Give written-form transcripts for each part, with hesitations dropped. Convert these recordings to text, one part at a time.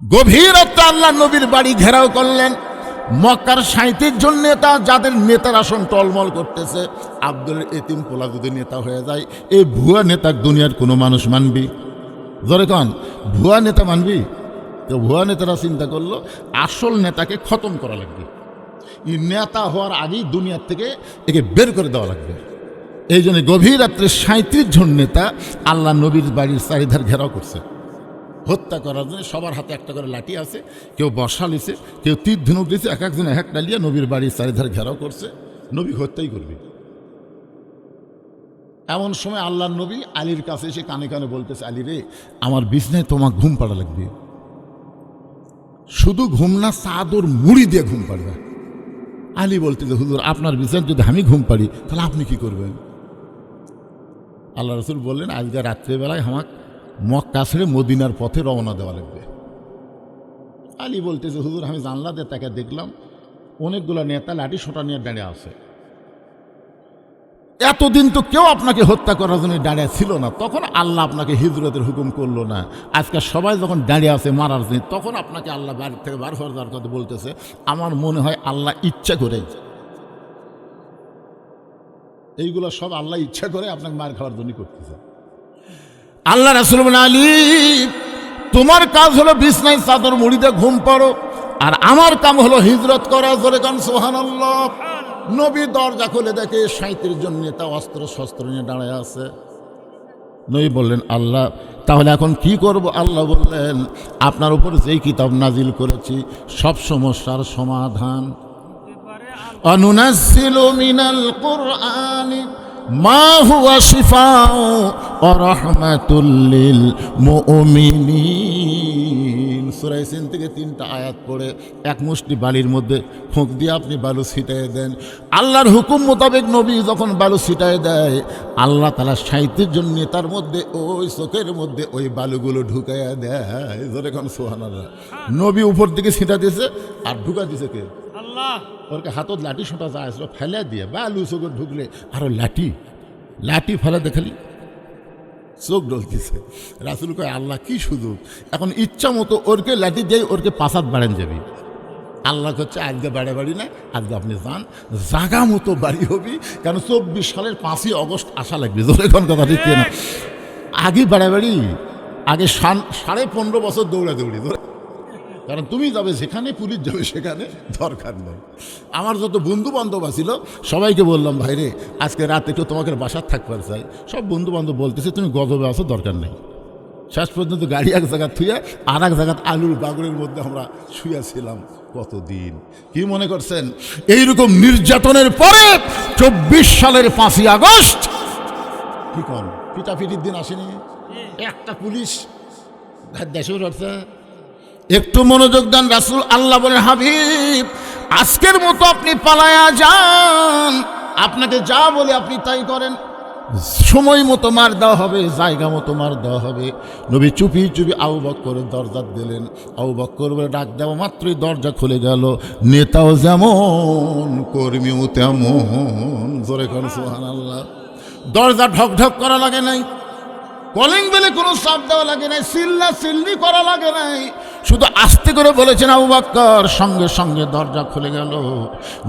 গভীর রাতে আল্লাহ নবীর বাড়ি ঘেরাও করলেন। মক্কার 37 জন নেতা, যাদের নেতার আসন টলমল করতেছে। আব্দুল এতিম পোলা যদি নেতা হয়ে যায়, এই ভুয়া নেতা দুনিয়ার কোনো মানুষ মানবি? ধরে কন, ভুয়া নেতা মানবি? তো ভুয়া নেতারা চিন্তা করলো আসল নেতাকে খতম করা লাগবে। এই নেতা হওয়ার আগেই দুনিয়ার থেকে একে বের করে দেওয়া লাগবে। এই জন্য গভীর রাত্রে 37 জন নেতা আল্লাহ নবীর বাড়ির চারিধার ঘেরাও করছে হত্যা করার জন্য। সবার হাতে একটা করে লাঠি আছে, কেউ বর্ষা লিছে, কেউ তীর ধনুক দিয়েছে, এক একজন এক একটা লিয়ে নবীর বাড়ির চারিধার ঘেরাও করছে। নবী হত্যাই করবে। এমন সময় আল্লাহর নবী আলীর কাছে এসে কানে কানে বলতেছে, আলী রে, আমার বিছনায় তোমার ঘুম পাড়া লাগবে। শুধু ঘুম না, চাদর মুড়ি দিয়ে ঘুম পাড়বে। আলী বলতেছে, হুজুর আপনার বিছানায় যদি আমি ঘুম পাড়ি তাহলে আপনি কি করবেন? আল্লাহ রসুল বললেন, আজকে রাত্রেবেলায় আমার মক্কা ছেড়ে মদিনার পথে রওনা দেওয়া লাগবে। আলী বলতেছে, হুজুর আমি জানলা দিয়ে তাকে দেখলাম অনেকগুলো নেতা লাঠি সোটা নিয়ে দাঁড়িয়ে আছে। এতদিন তো কেউ আপনাকে হত্যা করার জন্য দাঁড়িয়ে ছিল না, তখন আল্লাহ আপনাকে হিজরতের হুকুম করলো না। আজকে সবাই যখন দাঁড়িয়ে আছে মারার জন্য, তখন আপনাকে আল্লাহ বাড়ি থেকে বার হওয়ার যাওয়ার কথা বলতেছে। আমার মনে হয় আল্লাহ ইচ্ছা করে, এইগুলো সব আল্লাহ ইচ্ছা করে আপনাকে মার খাওয়ার জন্য করতেছে। আল্লাহ রাসূল বলেন, আলী তোমার কাজ হলো বিছনায় চাদর মুড়িতে ঘুম পাড়ো, আর আমার কাম হলো হিজরত করা। জোরে কান সুবহানাল্লাহ। নবী দরজা খুলে দেখে 37 জন নেতা অস্ত্র শস্ত্র নিয়ে দাঁড়ায় আছে। নবী বললেন, আল্লাহ তাহলে এখন কি করব? আল্লাহ বললেন, আপনার উপর যেই কিতাব নাজিল করেছি সব সমস্যার সমাধান। অনুনাজ্জিলু মিনাল কুরআনি মা হুয়া শিফাউ ওয়া রাহমাতুল লিল মুমিনিন। সূরা ইয়াসিন থেকে 3টা আয়াত পড়ে এক মুষ্টি বালির মধ্যে ফুঁক দিয়ে আপনি বালু ছিটায় দেন। আল্লাহর হুকুম মোতাবেক নবী যখন বালু ছিটায় দেয়, আল্লাহ তাআলা 37 জন নেতার মধ্যে ওই চোখের মধ্যে ওই বালুগুলো ঢুকাইয়া দেয়। জোরে কোন সুবহানাল্লাহ। নবী উপর দিকে ছিটা দিয়েছে আর ঢুকা দিয়েছে কে? আল্লাহ। ওরকে হাতত লাঠি সোটা যা আসলো ফেলে দিয়ে বালু চোখে ঢুকলে আরো লাঠি ফেলে দেখালি চোখ ডলতেছে। রাসূল কয়, আল্লাহ কি সুযোগ! এখন ইচ্ছা মতো ওরকে লাঠি দিয়ে ওরকে পাঁচাত বাড়ান যাবি। আল্লাহ হচ্ছে আজকে বাড়ি না, আজকে আপনি যান, জাগা মতো বাড়ি হবি। কারণ 24 সালের 5ই আগস্ট আসা লাগবে। জোরে কোন কথা ঠিক না? আগে বাড়াবাড়ি, আগে 15.5 বছর দৌড়াদৌড়ি। কারণ তুমি যাবে যেখানে, পুলিশ যাবে সেখানে, দরকার নেই। আমার যত বন্ধু বান্ধব আছিল সবাইকে বললাম, ভাইরে আজকে রাত একটু তোমাকে বাসার থাকবার চাই। সব বন্ধু বান্ধব বলতেছে তুমি গজবে আসো, দরকার নেই। শেষ পর্যন্ত গাড়ি এক জায়গা থুয়ে আর এক জায়গা আলুর বাগড়ের মধ্যে আমরা শুয়েছিলাম কতদিন। কি মনে করছেন এইরকম নির্যাতনের পরে 24 সালের 5ই আগস্ট কি কন পিটাপিটির দিন আসেনি? একটা পুলিশ দেশে উঠছে। একটু মনোযোগ দেন। রাসূল আল্লাহ বলেন, হাবিব আজকের মতো আপনি পালায়া যান, আপনাকে যা বলে আপনি তাই করেন। সময় মতো মার দেওয়া হবে, জায়গা মতো মার দেওয়া হবে। নবী চুপি চুপি আবু বকরের দরজা দিলেন। আবু বকর বলে ডাক দেওয়া মাত্রই দরজা খুলে গেল। নেতাও যেমন কর্মীও তেমন। জোরে কোন সুবহানাল্লাহ। দরজা ঢক ঢক করা লাগে নাই, কলিং বেলে কোনো চাপ দেওয়া লাগে নাই, চিল্লি করা লাগে নাই। শুধু আস্তে করে বলেছেন আবু বকর, সঙ্গে সঙ্গে দরজা খুলে গেল।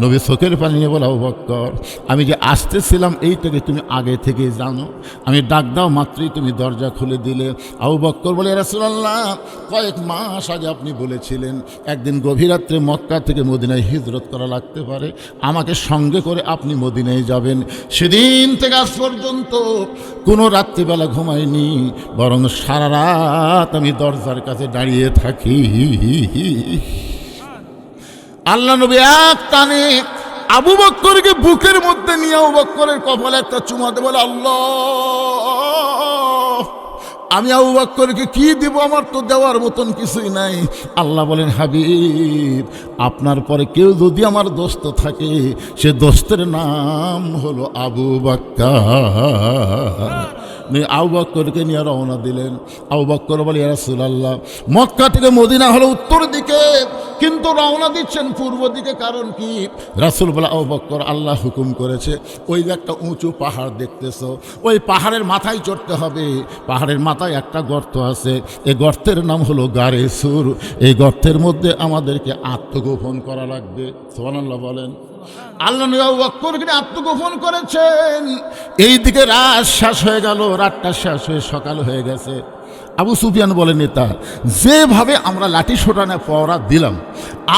নবী চোখের পানি নিয়ে বলে, আবু বকর আমি যে আসতেছিলাম এইটাকে তুমি আগে থেকে জানো, আমি ডাক দাও মাত্রই তুমি দরজা খুলে দিলে। আবু বকর বলে, রাসূলুল্লাহ কয়েক মাস আগে আপনি বলেছিলেন একদিন গভীর রাত্রে মক্কা থেকে মদিনায় হিজরত করা লাগতে পারে, আমাকে সঙ্গে করে আপনি মদিনায় যাবেন। সেদিন থেকে আজ পর্যন্ত কোনো রাত্রিবেলা ঘুমাইনি, বরং সারা রাত আমি দরজার কাছে দাঁড়িয়ে থাকি। আল্লাহ নবী এক টানে আবু বকরকে বুকের মধ্যে নিয়ে আবু বকরের কপালে একটা চুমা দিয়ে বলে, আল্লাহ আমি আবু বকরকে কি দিব? আমার তো দেওয়ার মতন কিছুই নাই। আল্লাহ বলেন, হাবিব আপনার পরে কেউ যদি আমার দোস্ত থাকে, সে দোস্তের নাম হলো আবু বকর। আবু বকরকে নিয়ে রওনা দিলেন। আবু বকর বলে, ইয়া রাসূলুল্লাহ মক্কা থেকে মদিনা হলো উত্তর দিকে, কিন্তু রওনা দিচ্ছেন পূর্ব দিকে। কারণ কি? রাসূল বলে, আবু বকর, আল্লাহ হুকুম করেছে ওই যে একটা উঁচু পাহাড় দেখতেছো, ওই পাহাড়ের মাথায় চড়তে হবে। পাহাড়ের মাথায় একটা গর্ত আছে, এই গর্তের নাম হলো গারে সুর। এই গর্তের মধ্যে আমাদেরকে আত্মগোপন করা লাগবে। সুবহানাল্লাহ বলেন। আল্লাহ নবী আবু বকরকে আত্মগোপন করেছেন। এইদিকে রাত শেষ হয়ে গেল, রাতটা শেষ হয়ে সকাল হয়ে গেছে। আবু সুফিয়ান বলে, নেতা, যেভাবে আমরা লাঠি সোটানে পহরা দিলাম,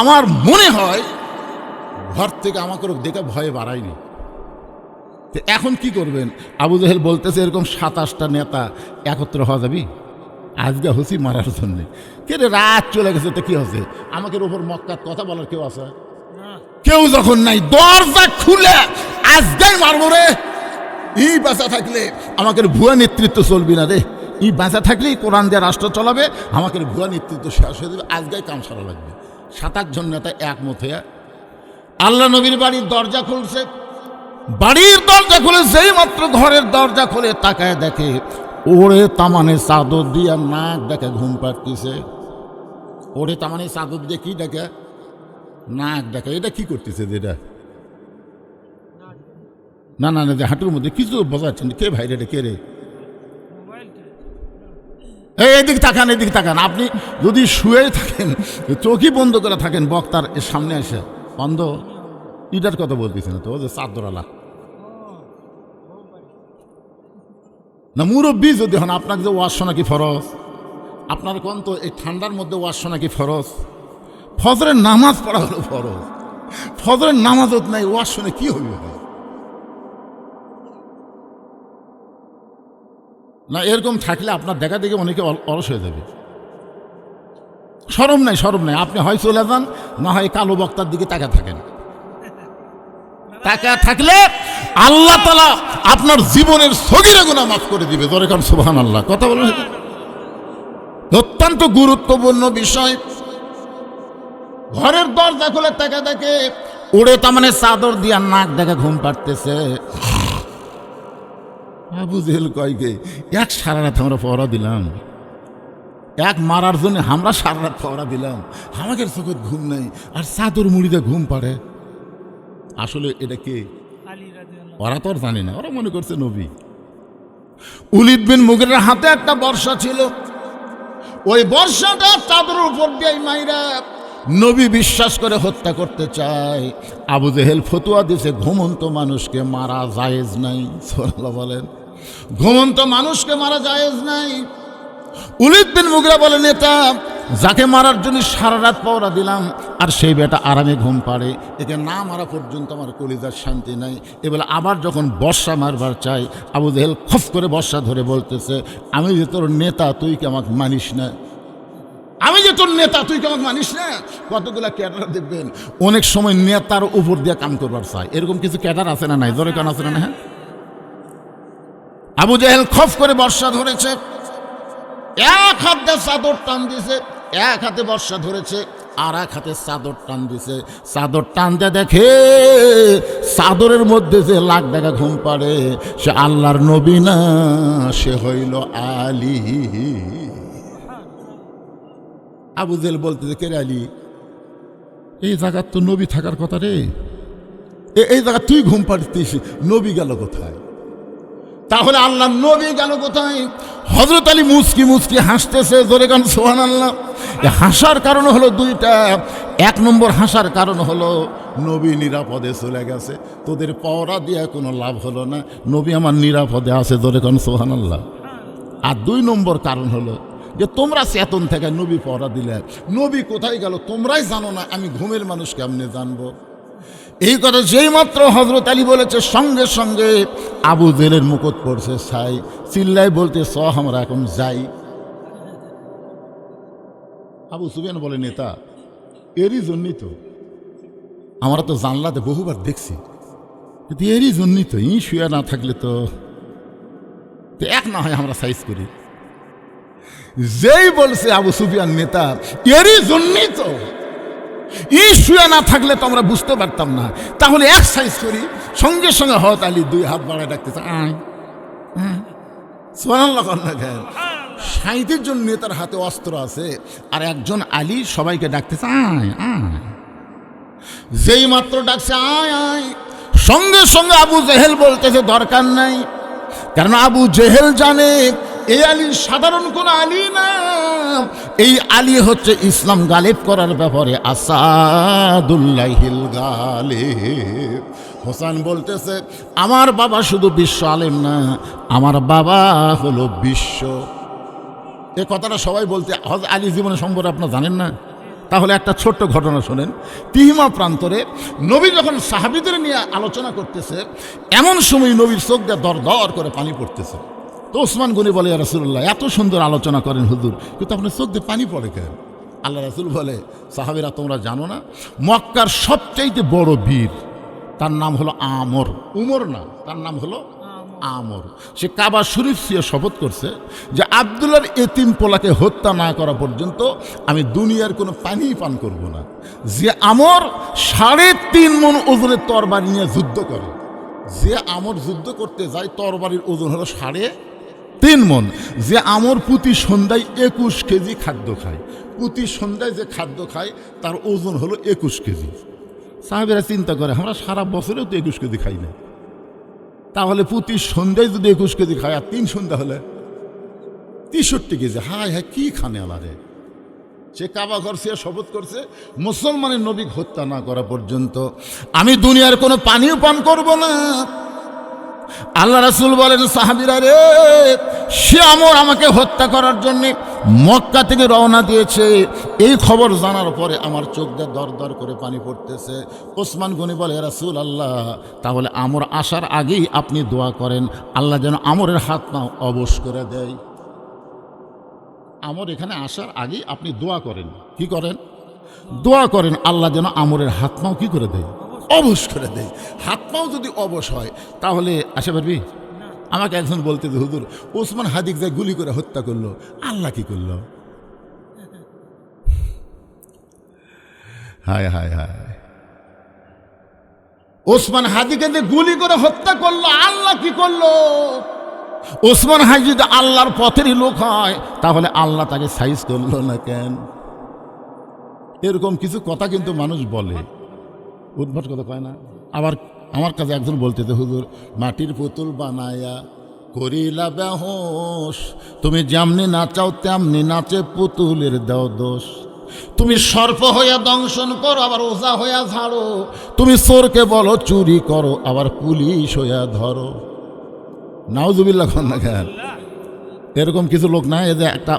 আমার মনে হয় ঘর থেকে আমাকে দেখে ভয়ে বাড়ায়নি। এখন কি করবেন? আবু জেহেল বলতেছে, এরকম 27টা নেতা একত্র হওয়া যাবি আজকে হুসি মারার জন্যে? কে রে, রাত চলে গেছে, তো কি হচ্ছে? আমাকে ওপর মক্কার কথা বলার কেউ আছে? কেউ যখন নাই, দরজা খুলে আজকেই মারবো রে। এই বাঁচা থাকলে আমাকে ভুয়া নেতৃত্ব চলবি না রে। এই বাঁচা থাকলেই কোরআন দিয়ে রাষ্ট্র চলাবে, আমাকে ভুয়া নেতৃত্ব শেষ হয়ে যাবে, আজকেই কাম সারা লাগবে। 7-8 জন নেতা একমত হয়ে আল্লাহ নবীর বাড়ির দরজা খুলছে। বাড়ির দরজা খুলে যেই মাত্র ঘরের দরজা খুলে তাকায় দেখে ওরে তামানে চাদর দিয়ে নাক দেখে ঘুম পাড়তেছে। ওরে তামানে চাদর দিয়ে কি দেখে? নাক দেখে। এটা কি করতেছে? এটা না না না, হাঁটুর মধ্যে কিছু বোঝাচ্ছেন। কে ভাই রে? কে রে? এইদিকে তাকান, এদিকে তাকান। আপনি যদি শুয়ে থাকেন, চোখই বন্ধ করে থাকেন, বক্তার সামনে এসে অন্ধ ইটার কথা বলতেছেন তো, যে চাদরালা না মুরব্বী যদি হন, আপনাকে যে ওয়াজ শোনা কি ফরজ? আপনার কোন তো এই ঠান্ডার মধ্যে ওয়াজ শোনা কি ফরজ? ফজরের নামাজ পড়া হলো ফরজ। ফজরের নামাজও নাই, ওয়াজ শুনে কি হবে? না, এরকম থাকলে আপনার দেখা দেখে অনেকে অলস হয়ে যাবে। শরম নাই, শরম নাই। আপনি হয় চলে যান, না হয় কালো বক্তার দিকে তাকা থাকেন। তাকা থাকলে আল্লাহ তাআলা আপনার জীবনের সগীরা গুনাহ মাফ করে দিবে। জোরে কান সুবহানাল্লাহ। কথা বলেন, অত্যন্ত গুরুত্বপূর্ণ বিষয়। ঘরের দরজা খুলে তাকা দেখে ওরে তার মানে চাদর দিয়া নাক দেখে ঘুম পাড়তেছে। আবু জেহেল কয়, গে এক সারা রাত আমরা পহরা দিলাম, এক মারার জন্য আমরা সারা রাত পহরা দিলাম, আমাদের চোখে ঘুম নাই, আর চাদর মুড়িতে ঘুম পাড়ে। আসলে এটা কে? ওরা তো আর জানে না, ওরা মনে করছে নবী। উলিদ বিন মুগিরের হাতে একটা বর্ষা ছিল, ওই বর্ষাটা চাদরের উপর দিয়ে মাইরা নবী বিশ্বাস করে হত্যা করতে চায়। আবু জেহেল ফতোয়া দিছে, ঘুমন্ত মানুষকে মারা জায়েজ নাই। সুবহানাল্লাহ বলেন। ঘুমন্ত মানুষকে মারা জায়েজ নাই। উলিদ বিন মুগিরা বলে, নেতা, যাকে মারার জন্য সারা রাত পহরা দিলাম আর সেই বেটা আরামে ঘুম পাড়ে, একে না মারা পর্যন্ত আমার কলিজার শান্তি নাই। এবেলা আবার যখন বর্ষা মারবার চাই, আবু জেহেল খফ করে বর্ষা ধরে বলতেছে, আমি যে তোর নেতা, তুই কি আমাকে মানিস না? আমি যে তোর নেতা, তুই কি আমাকে মানিস না? কতগুলা ক্যাডার দেখবেন অনেক সময় নেতার উপর দিয়ে কাম করবার চায়। এরকম কিছু ক্যাডার আছে না নাই? জোরে কান আছে না? হ্যাঁ। আবু জেহেল খফ করে বর্ষা ধরেছে, এক হাতে চাদর টান দিছে, এক হাতে বর্ষা ধরেছে, আর এক হাতে চাদর টান দিছে। চাদর টানতে দেখে চাদরের মধ্যে যে লাখ টাকা ঘুম পাড়ে, সে আল্লাহর নবী না, সে হইল আলী। আবু জেহেল বলতেছে, কে রে আলী? এই জায়গার তো নবী থাকার কথা রে, এই জায়গা তুই ঘুম পাড়তিস, নবী গেল কোথায়? তাহলে আল্লাহ নবী গেল কোথায়? হযরত আলী মুচকি মুচকি হাসতেছে। জোরে গান সুবহানাল্লাহ। হাসার কারণ হলো দুইটা। এক নম্বর হাসার কারণ হলো নবী নিরাপদে চলে গেছে, তোদের পহরা দিয়ে কোনো লাভ হলো না, নবী আমার নিরাপদে আছে। জোরে গান সুবহানাল্লাহ। আর 2 নম্বর কারণ হলো যে তোমরা চেতন থেকে নবী পহরা দিলে, নবী কোথায় গেল তোমরাই জানো না, আমি ঘুমের মানুষ কেমনে জানবো? এই কথা যেই মাত্র হযরত আলী বলেছে, সঙ্গে সঙ্গে আবু জেহেলের মুকুট পড়ছে ছাই, চিল্লাই বলতে, স আমরা এখন যাই। আবু সুফিয়ান বলে, নেতা, এরই জন্যই তো আমরা তো জানলাতে বহুবার দেখছি, কিন্তু এরই জন্যই তো ই শুয়ে না থাকলে তো এক না হয় আমরা সাইজ করি। যেই বলছে আবু সুফিয়ান, নেতা, এরই জন্যই তো ই শুয়ে না থাকলে তো আমরা বুঝতে পারতাম না, তাহলে এক সাইজ করি। সঙ্গে সঙ্গে হযরত আলী 2 হাত বাড়ায় ডাকতেছে, আয়। সুবহানাল্লাহ। সাঁইতের জন্য তার হাতে অস্ত্র আছে, আর একজন আলী সবাইকে ডাকতেছে আয় আয়। যেই মাত্র ডাকছে আয় আয়, সঙ্গে সঙ্গে আবু জেহেল বলতেছে দরকার নাই, কারণ আবু জেহেল জানে এই আলী সাধারণ কোন আলী না, এই আলী হচ্ছে ইসলাম গালিব করার ব্যাপারে আসাদুল্লাহিল গালিব। হোসেন বলতেছে আমার বাবা শুধু বিশ্ব আলেম না, আমার বাবা হলো বিশ্ব। এ কথাটা সবাই বলতে হযরত আলী জীবনের সম্পর্কে আপনারা জানেন না? তাহলে একটা ছোট্ট ঘটনা শোনেন। তিহিমা প্রান্তরে নবী যখন সাহাবীদের নিয়ে আলোচনা করতেছে, এমন সময় নবীর চোখ দিয়ে দর দর করে পানি পড়তেছে। তো ওসমান গনি বলে ইয়া রাসূলুল্লাহ, এত সুন্দর আলোচনা করেন হুজুর, কিন্তু আপনার চোখ দিয়ে পানি পড়ে কেন? আল্লাহ রাসূল বলে, সাহাবীরা তোমরা জানো না, মক্কার সবচাইতে বড় বীর তার নাম হলো আমর, উমর না, তার নাম হলো আমর। সে কাবা শরীফ দিয়ে শপথ করছে যে আব্দুল্লাহর এতিম পোলাকে হত্যা না করা পর্যন্ত আমি দুনিয়ার কোনো পানি পান করব না। যে আমর 3.5 মণ ওজনের তরবারি নিয়ে যুদ্ধ করে, যে আমর যুদ্ধ করতে যায় তরবারির ওজন হলো 3.5 মণ। যে আমর প্রতি সন্ধ্যায় 21 কেজি খাদ্য খায়, প্রতি সন্ধ্যায় যে খাদ্য খায় তার ওজন হলো 21 কেজি। সাহাবেরা চিন্তা করে আমরা সারা বছরেও তো 21 কেজি খাই না, তাহলে প্রতি সন্ধ্যায় যদি 21 কেজি খায় আর 3 সন্ধ্যা হলে 63 কেজি। হায় হায় কি খানে আলারে। সে কাবা ঘর সে শপথ করছে মুসলমানের নবী হত্যা না করা পর্যন্ত আমি দুনিয়ার কোনো পানিও পান করব না। আল্লাহ রাসূল বলেন সাহাবীরা রে, সে আমর আমাকে হত্যা করার জন্যে মক্কা থেকে রওনা দিয়েছে। এই খবর জানার পরে আমার চোখ দিয়ে দর দর করে পানি পড়তেছে। ওসমান গনি বলে ইয়া রাসূলুল্লাহ, তাহলে আমর আসার আগেই আপনি দোয়া করেন আল্লাহ যেন আমরের হাত পা অবশ করে দেয়। আমর এখানে আসার আগেই আপনি দোয়া করেন, কি করেন? দোয়া করেন আল্লাহ যেন আমরের হাত পাও কি করে দেয়, অবশ করে দেয়। হাত পাও যদি অবশ হয় তাহলে আসে পারবি? আমাকে একজন বলতে যে হুজুর ওসমান হাদিক যায় গুলি করে হত্যা করলো, আল্লাহ কি করলো? হায় হায় হায়, ওসমান হাদিকে যে গুলি করে হত্যা করলো, আল্লাহ কি করলো? ওসমান হাদি যদি আল্লাহর পথেরই লোক হয় তাহলে আল্লাহ তাকে সাইজ করলো না কেন? এরকম কিছু কথা কিন্তু মানুষ বলে, উদ্ভট কথা কয় না। আবার আমার কাছে একজন বলতেছে হুজুর মাটির পুতুল বানায়া করিলা বেহোশ, তুমি যেমনি নাচাও তেমনি নাচে পুতুলের দাও দোষ। তুমি সর্প হইয়া দংশন করো আবার ওঝা হইয়া ঝাড়ো, তুমি চোরকে বলো চুরি করো আবার পুলিশ হইয়া ধরো। নাউজুবিল্লাহ খান না কেন? এরকম কিছু লোক নাই যে একটা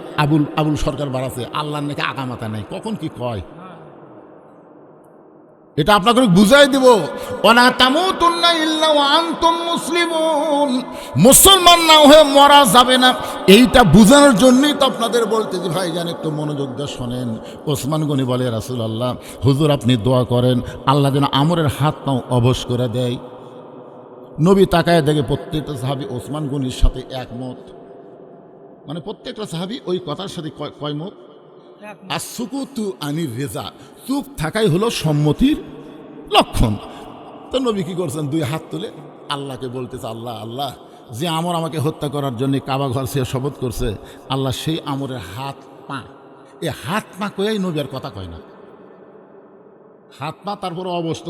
আবুল সরকার বাড়াছে, আল্লাহর নাকি আগামাতা নাই, কখন কি কয় এটা আপনাকে বুঝাই দিব। ওয়ালা তামুতুন্না ইল্লা ওয়া আনতুম মুসলিমুন, মুসলমান না হয়ে মরা যাবে না, এইটা বোঝানোর জন্যই তো আপনাদের বলতে যে ভাইজান একটু মনোযোগ দিয়ে শোনেন। ওসমান গনি বলে রাসূলুল্লাহ হুজুর আপনি দোয়া করেন আল্লাহ যেন আমরের হাত পাও অবশ করে দেয়। নবী তাকায় দেখে প্রত্যেকটা সাহাবী ওসমান গনির সাথে একমত, মানে প্রত্যেকটা সাহাবী ওই কথার সাথে কয় মত? আর সুকুতু আনির রেজা, চুপ থাকাই হলো সম্মতির লক্ষণ। তো নবী কি করছেন? 2 হাত তুলে আল্লাহকে বলতেছে আল্লাহ আল্লাহ, যে আমর আমাকে হত্যা করার জন্য কাবা ঘর সে শপথ করছে, আল্লাহ সেই আমরের হাত পা, এই হাত পা কয়াই নবী আর কথা কয় না। হাত পা তারপরে অবস্থা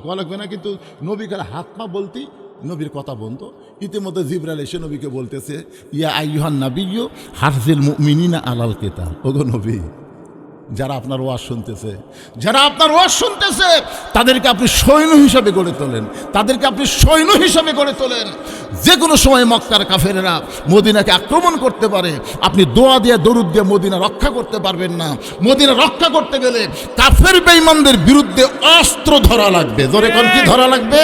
গলেকবে না, কিন্তু নবীকে হাত পা বলতেই নবীর কথা বন্ধ। ইতিমধ্যে জিবরাইল এসে নবীকে বলতেছে ইয়া আইয়ুহান নাবিয়্যু হারজিল মুমিনিনা আলাল কিতাল, ওগো নবী যারা আপনার ওয়াজ শুনতেছে, যারা আপনার ওয়াজ শুনতেছে তাদেরকে আপনি সৈন্য হিসাবে গড়ে তোলেন, তাদেরকে আপনি সৈন্য হিসাবে গড়ে তোলেন। যে কোনো সময় মক্কার কাফেরেরা মদিনাকে আক্রমণ করতে পারে, আপনি দোয়া দিয়ে দরুদ দিয়ে মদিনা রক্ষা করতে পারবেন না। মদিনা রক্ষা করতে গেলে কাফের বেঈমানদের বিরুদ্ধে অস্ত্র ধরা লাগবে। জোরে কোন কি ধরা লাগবে?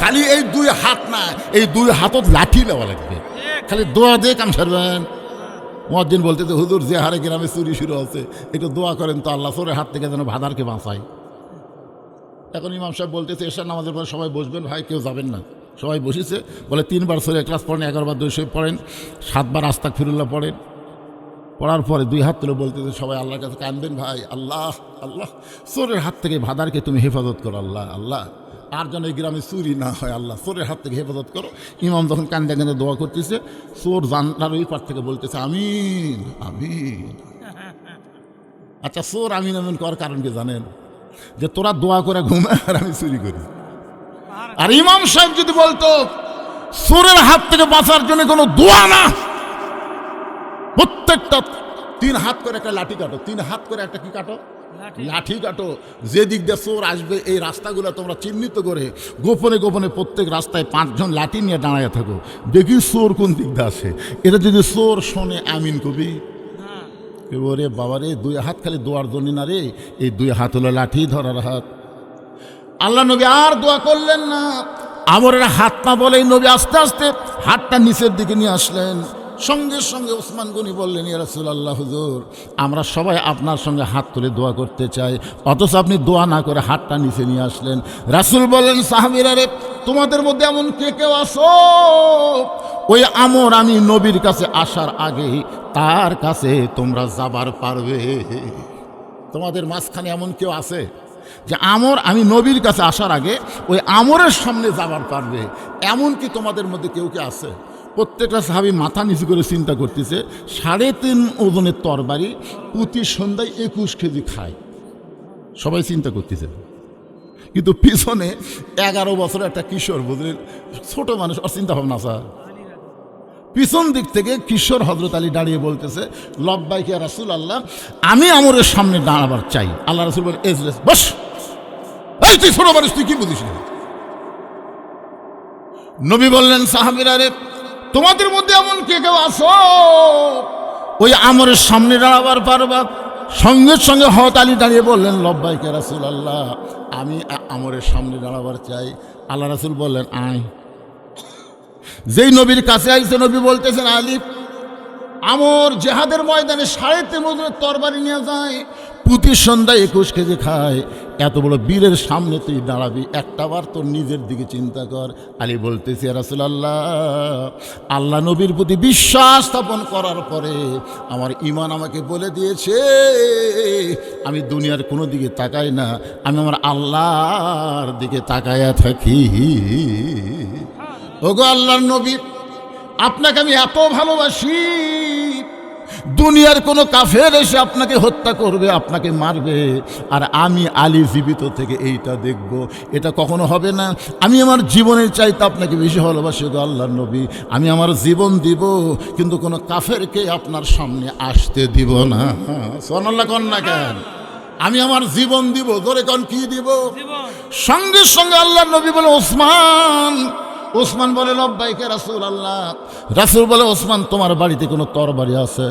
খালি এই 2 হাত না, এই 2 হাতত লাঠি নেওয়া লাগবে। খালি দোয়া দিয়ে কাম সারবেন। মুয়াজ্জিন বলতেছে হুজুর যে হারে গ্রামে চুরি শুরু আছে, একটু দোয়া করেন তো আল্লাহ চোরের হাত থেকে যেন ভাদারকে বাঁচায়। এখন ইমাম সাহেব বলতেছে এশার নামাজের পর সবাই বসবেন, ভাই কেউ যাবেন না। সবাই বসেছে, বলে 3 বার সূরা ইখলাস পড়েন, 11 বার দরুদ শরীফ পড়েন, 7 বার আস্তাগফিরুল্লাহ পড়েন। পড়ার পরে 2 হাত তুলে বলতেছে সবাই আল্লাহর কাছে কাঁদবেন, ভাই আল্লাহ আল্লাহ চোরের হাত থেকে ভাদারকে তুমি হেফাজত করো, আল্লাহ আল্লাহ আর যেন এই গ্রামে চুরি না হয়, আল্লাহ চোরের হাত থেকে হেফাজত করো। ইমাম যখন কান্দে কান্দে দোয়া করতেছে, চোর জানলার ওই পার থেকে বলতেছে আমিন আমিন। আচ্ছা, চোর আমিন আমিন করার কারণ কি জানেন? যে তোরা দোয়া করে ঘুমায় আর আমি চুরি করি। আর ইমাম সাহেব যদি বলতো চোরের হাত থেকে বাঁচার জন্য কোনো দোয়া না, প্রত্যেকটা 3 হাত করে একটা লাঠি কাটো, 3 হাত করে একটা কি কাটো, লাঠি কাটো। যে দিক দিয়ে চোর আসবে এই রাস্তাগুলো তোমরা চিহ্নিত করে গোপনে গোপনে প্রত্যেক রাস্তায় 5 জন লাঠি নিয়ে দাঁড়ায় থাকো, দেখি চোর কোন দিক দিয়ে আসে। এটা যদি চোর শোনে আমিন কবি, ওরে বাবা রে, 2 হাত খালি দোয়ার জন্য না রে, এই 2 হাত হলো লাঠি ধরার হাত। আল্লাহ নবী আর দোয়া করলেন না, আমরের হাত না বলেই নবী আস্তে আস্তে হাতটা নিচের দিকে নিয়ে আসলেন। সঙ্গে সঙ্গে ওসমান গনি বললেন, ইয়া রাসূলুল্লাহ হুজুর, আমরা সবাই আপনার সঙ্গে হাত তুলে দোয়া করতে চাই, অথচ আপনি দোয়া না করে হাতটা নিচে নিয়ে আসলেন। রাসূল বললেন, সাহাবীরা রে, তোমাদের মধ্যে এমন কে কেউ আসো, ওই আমর আমি নবীর কাছে আসার আগে তার কাছে তোমরা যাবার পারবে? তোমাদের মাঝখানে এমন কেউ আছে যে আমর আমি নবীর কাছে আসার আগে ওই আমরের সামনে যাবার পারবে? এমন কি তোমাদের মধ্যে কেউ কে আছে? প্রত্যেকটা সাহাবী মাথা নিচু করে চিন্তা করতেছে, 3.5 ওজনের তরবারি প্রতি সন্ধ্যায় 21 কেজি খায়। সবাই চিন্তা করতেছে, কিন্তু পিছনে 11 বছরের একটা কিশোর, বুঝলেন, ছোট মানুষ, আর চিন্তা ভাবনা আছে। পিছন দিক থেকে কিশোর হযরত আলী দাঁড়িয়ে বলতেছে, লব্বাইক ইয়া রাসূলুল্লাহ, আমি আমরের সামনে দাঁড়াবার চাই। আল্লাহ রাসূল বলেন, এজলেস, বস। এই তুই ছোট মানুষ, তুই কি বুঝিস না? নবী বললেন, সাহাবীরা রে, তোমাদের মধ্যে এমন কে কেউ আসো ওই আমরের সামনে দাঁড়াবার পারবা? সঙ্গে সঙ্গে হযরত আলী দাঁড়িয়ে বললেন, লব্বাইক ইয়া রাসূলুল্লাহ, আমি আমরের সামনে দাঁড়াবার চাই। আল্লাহ রাসূল বললেন, আয়। যেই নবীর কাছে আইছে, নবী বলতেছেন, আলী, আমর জেহাদের ময়দানে 3.5 ওজনের তরবারি নিয়ে যায়, প্রতি সন্ধ্যায় 21 কেজি খায়। এত বড় বীরের সামনে তুই দাঁড়াবি, একটাবার তোর নিজের দিকে চিন্তা কর। আলী বলতেছে, ইয়া রাসূলুল্লাহ, আল্লাহ নবীর প্রতি বিশ্বাস স্থাপন করার পরে আমার ঈমান আমাকে বলে দিয়েছে আমি দুনিয়ার কোনো দিকে তাকাই না, আমি আমার আল্লাহর দিকে তাকায়া থাকি। ওগো আল্লাহর নবী, আপনাকে আমি এত ভালোবাসি, দুনিয়ার কোনো কাফের এসে আপনাকে হত্যা করবে, আপনাকে মারবে, আর আমি আলী জীবিত থেকে এইটা দেখব, এটা কখনো হবে না। আমি আমার জীবনের চাইতে আপনাকে বেশি ভালোবাসি গো আল্লাহর নবী, আমি আমার জীবন দিব, কিন্তু কোনো কাফেরকে আপনার সামনে আসতে দিব না। সুবহানাল্লাহ কোন না কেন? আমি আমার জীবন দিব, ধরে কোন কি দিব? সঙ্গে সঙ্গে আল্লাহর নবী বলে, ওসমান। ওসমান বলে, লব্বাইক ইয়া রাসূলুল্লাহ। রাসূল বলে, ওসমান, তোমার বাড়িতে কোনো তরবারি আছে?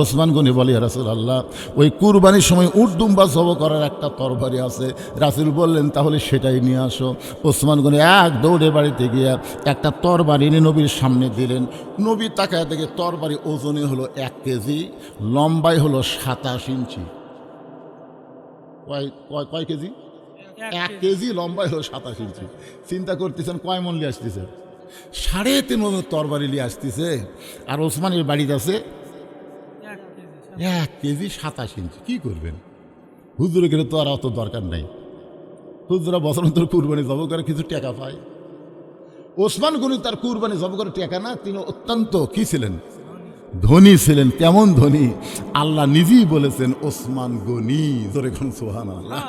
ওসমান গনি বলে, ইয়া রাসূলুল্লাহ, ওই কুরবানির সময় উট দুম্বা জবাই করার একটা তরবারি আছে। রাসূল বললেন, তাহলে সেটাই নিয়ে আসো। ওসমান গনি এক দৌড়ে বাড়িতে গিয়ে একটা তরবারি এনে নবীর সামনে দিলেন। নবী তাকায় দেখে তরবারি ওজনে হলো 1 কেজি, লম্বাই হলো 27 ইঞ্চি। কয় কেজি? 1 কেজি, লম্বাই হলো 27 ইঞ্চি। চিন্তা করতেছেন কয় মন নিয়ে আসতেছে? 3.5 মন তরবারি নিয়ে আসতেছে। আর ওসমানের বাড়িতে আছে 1 কেজি 27 ইঞ্চি। কি করবেন? হুজুরে গেলে তো আর অত দরকার নাই, হুজুরা বছর অন্তর কুরবানি জবাই করে কিছু টাকা পায়। ওসমান গনি তার কুরবানি জবাই করে টাকা না, তিনি অত্যন্ত কি ছিলেন? ধনী ছিলেন। কেমন ধনী? আল্লাহ নিজেই বলেছেন, ওসমান গনি। জোরে কোন সুবহানাল্লাহ।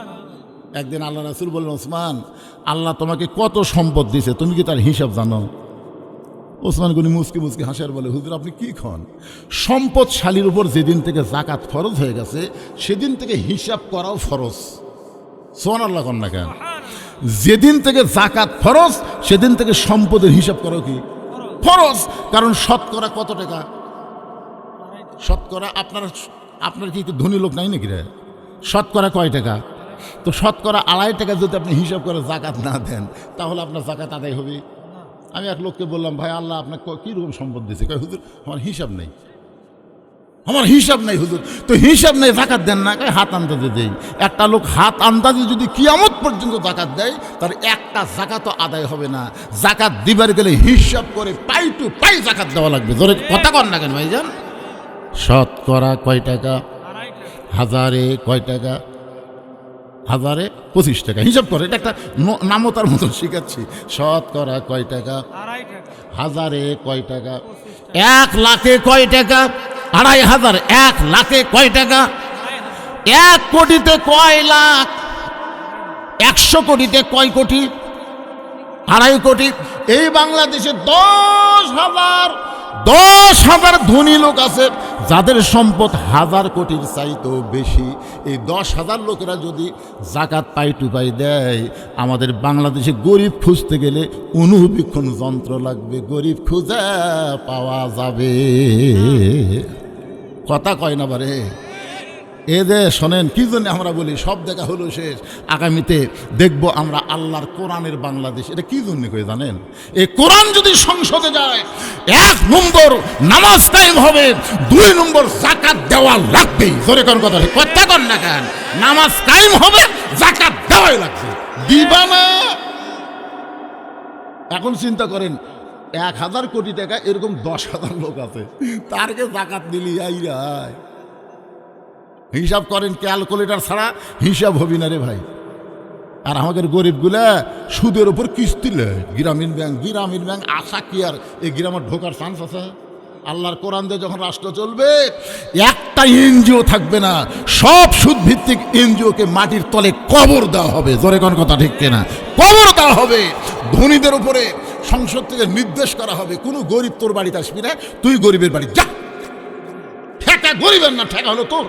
একদিন আল্লাহ রাসূল বললেন, ওসমান, আল্লাহ তোমাকে কত সম্পদ দিয়েছে, তুমি কি তার হিসাব জানো? ওসমান গনি মুসকি মুসকি হাসার বলে, হুজুর আপনি কি খন? সম্পদশালীর উপর যেদিন থেকে যাকাত ফরজ হয়ে গেছে, সেদিন থেকে হিসাব করাও ফরজ। সুবহানাল্লাহ কোন না কেন? যেদিন থেকে যাকাত ফরজ, সেদিন থেকে সম্পদের হিসাব করাও কি ফরজ। কারণ শতকরা কত টাকা? শতকরা আপনার কি ধনী লোক নাই নাকি রে? শতকরা কয় টাকা? তো শতকরা 2.5 টাকা যদি আপনি হিসাব করে যাকাত না দেন, তাহলে আপনার যাকাত আদায় হবে? আমি এক লোককে বললাম, ভাই আল্লাহ আপনাকে কীরকম সম্পদ দিয়েছে? কয়, হুজুর আমার হিসাব নেই, আমার হিসাব নেই হুজুর। তো হিসাব নেই, যাকাত দেন না? কয়, হাত আন্দাজে দেই। একটা লোক হাত আন্দাজে যদি কিয়ামত পর্যন্ত যাকাত দেয়, তার একটা যাকাতও আদায় হবে না। যাকাত দিবার গেলে হিসাব করে পাই টু পাই যাকাত দেওয়া লাগবে। ধরে কথা কর না কেন ভাইজান? শতকরা কয় টাকা? হাজারে কয় টাকা? হাজারে 25 টাকা। হিসাব করে, এটা একটা নামতার মতন শিখাচ্ছি। শতকরা কয় টাকা? হাজারে কয় টাকা? 1 লাখে কয় টাকা? 2500। 1 লাখে কয় টাকা? 1 কোটিতে কয় লাখ? 100 কোটিতে কয় কোটি? 2.5 কোটি। এই বাংলাদেশে 10,000 ধনী লোক আছে যাদের সম্পদ 1000 কোটির চাইতেও বেশি। এই 10,000 লোকেরা যদি জাকাত পাই টুপাই দেয়, আমাদের বাংলাদেশে গরিব খুঁজতে গেলে অনুবীক্ষণ যন্ত্র লাগবে, গরিব খুঁজে পাওয়া যাবে। কথা কয় না বারে? এ যে শোনেন, কি জন্য আমরা বলি সব দেখা হলো শেষ, আগামীতে দেখব আমরা আল্লাহর কোরআনের বাংলাদেশ। এটা কি জন্য কই জানেন? এই কোরআন যদি সংসদে যায়, 1 নম্বর নামাজ কায়েম হবে, 2 নম্বর যাকাত দেওয়া লাগবে। জোরে কোন কথা, কথা কন না কেন? নামাজ কায়েম হবে, যাকাত দেওয়াই লাগবে। দিবা না? এখন চিন্তা করেন, 1000 কোটি টাকা এরকম 10,000 লোক আছে, তারকে যাকাত দিলি আইরাই। হিসাব করেন, ক্যালকুলেটর ছাড়া হিসাব হবি না রে ভাই। আর আমাদের গরিবগুলা সুদের উপর কিস্তি লেয়। গ্রামীণ ব্যাংক আশা কি আর এই গ্রামে ঢোকার চান্স আছে? আল্লাহর কোরআন দিয়ে যখন রাষ্ট্র চলবে, একটা এনজিও থাকবে না, সব সুদ ভিত্তিক এনজিওকে মাটির তলে কবর দেওয়া হবে। জোরে কোন কথা ঠিক কিনা? কবর দেওয়া হবে। ধনীদের উপরে সংসদ থেকে নির্দেশ করা হবে, কোনো গরিব তোর বাড়িতে আসবি না, তুই গরিবের বাড়ি যা। ঠেকা গরিবের না, ঠেকা হলো তোর।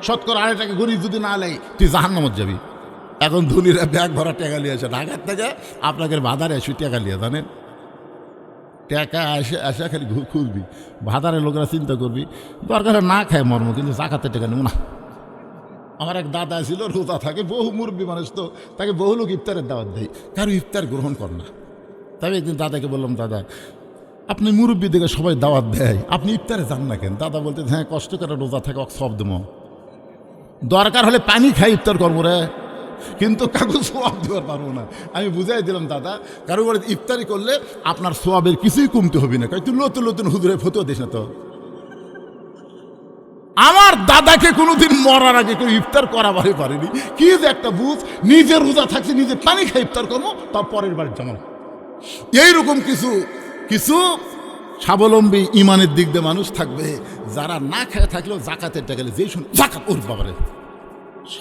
শতকরা 2.5 টাকা গরিব যদি না লেয়, তুই জাহান্নামত যাবি। এখন ধনীরা ব্যাগ ভরা টাকা নিয়ে আসে ঢাকার থেকে, আপনাদের বাজারে এসে টাকা নিয়ে, জানেন? টাকা আসে খালি খুঁজবি, বাজারের লোকেরা চিন্তা করবি দরকার না খায় মর্ম, কিন্তু জাকাতের টাকা নেব না। আমার এক দাদা ছিল, রোজা থাকে, বহু মুরব্বী মানুষ তো, তাকে বহু লোক ইফতারের দাওয়াত দেয়, কারো ইফতার গ্রহণ কর না। তবে একদিন দাদাকে বললাম, দাদা আপনি মুরব্বী দেখে সবাই দাওয়াত দেয়, আপনি ইফতারে যান না কেন? দাদা বলতে, হ্যাঁ কষ্ট করে রোজা থাকে, সব দেবো, দরকার হলে পানি খাই ইফতার করবো রে, কিন্তু কাগজ সোয়াব দেওয়ার পারবো না। আমি বুঝাই দিলাম, দাদা কারো করে ইফতারি করলে আপনার সোয়াবের কিছুই কমতে হবে না। তুই নতুন নতুন হুজুরে ফতুয়া দিস না তো। আমার দাদাকে কোনোদিন মরার আগে কেউ ইফতার করাবারই পারেনি। কি যে একটা বুঝ, নিজের রোজা থাকছে, নিজে পানি খাই ইফতার করবো, তার পরের বাড়ির যেমন। এইরকম কিছু স্বাবলম্বী ইমানের দিক দিয়ে মানুষ থাকবে, যারা না খেয়ে থাকলেও জাকাতের টাকা যেই শুনে জাকাত ওর বাবারে।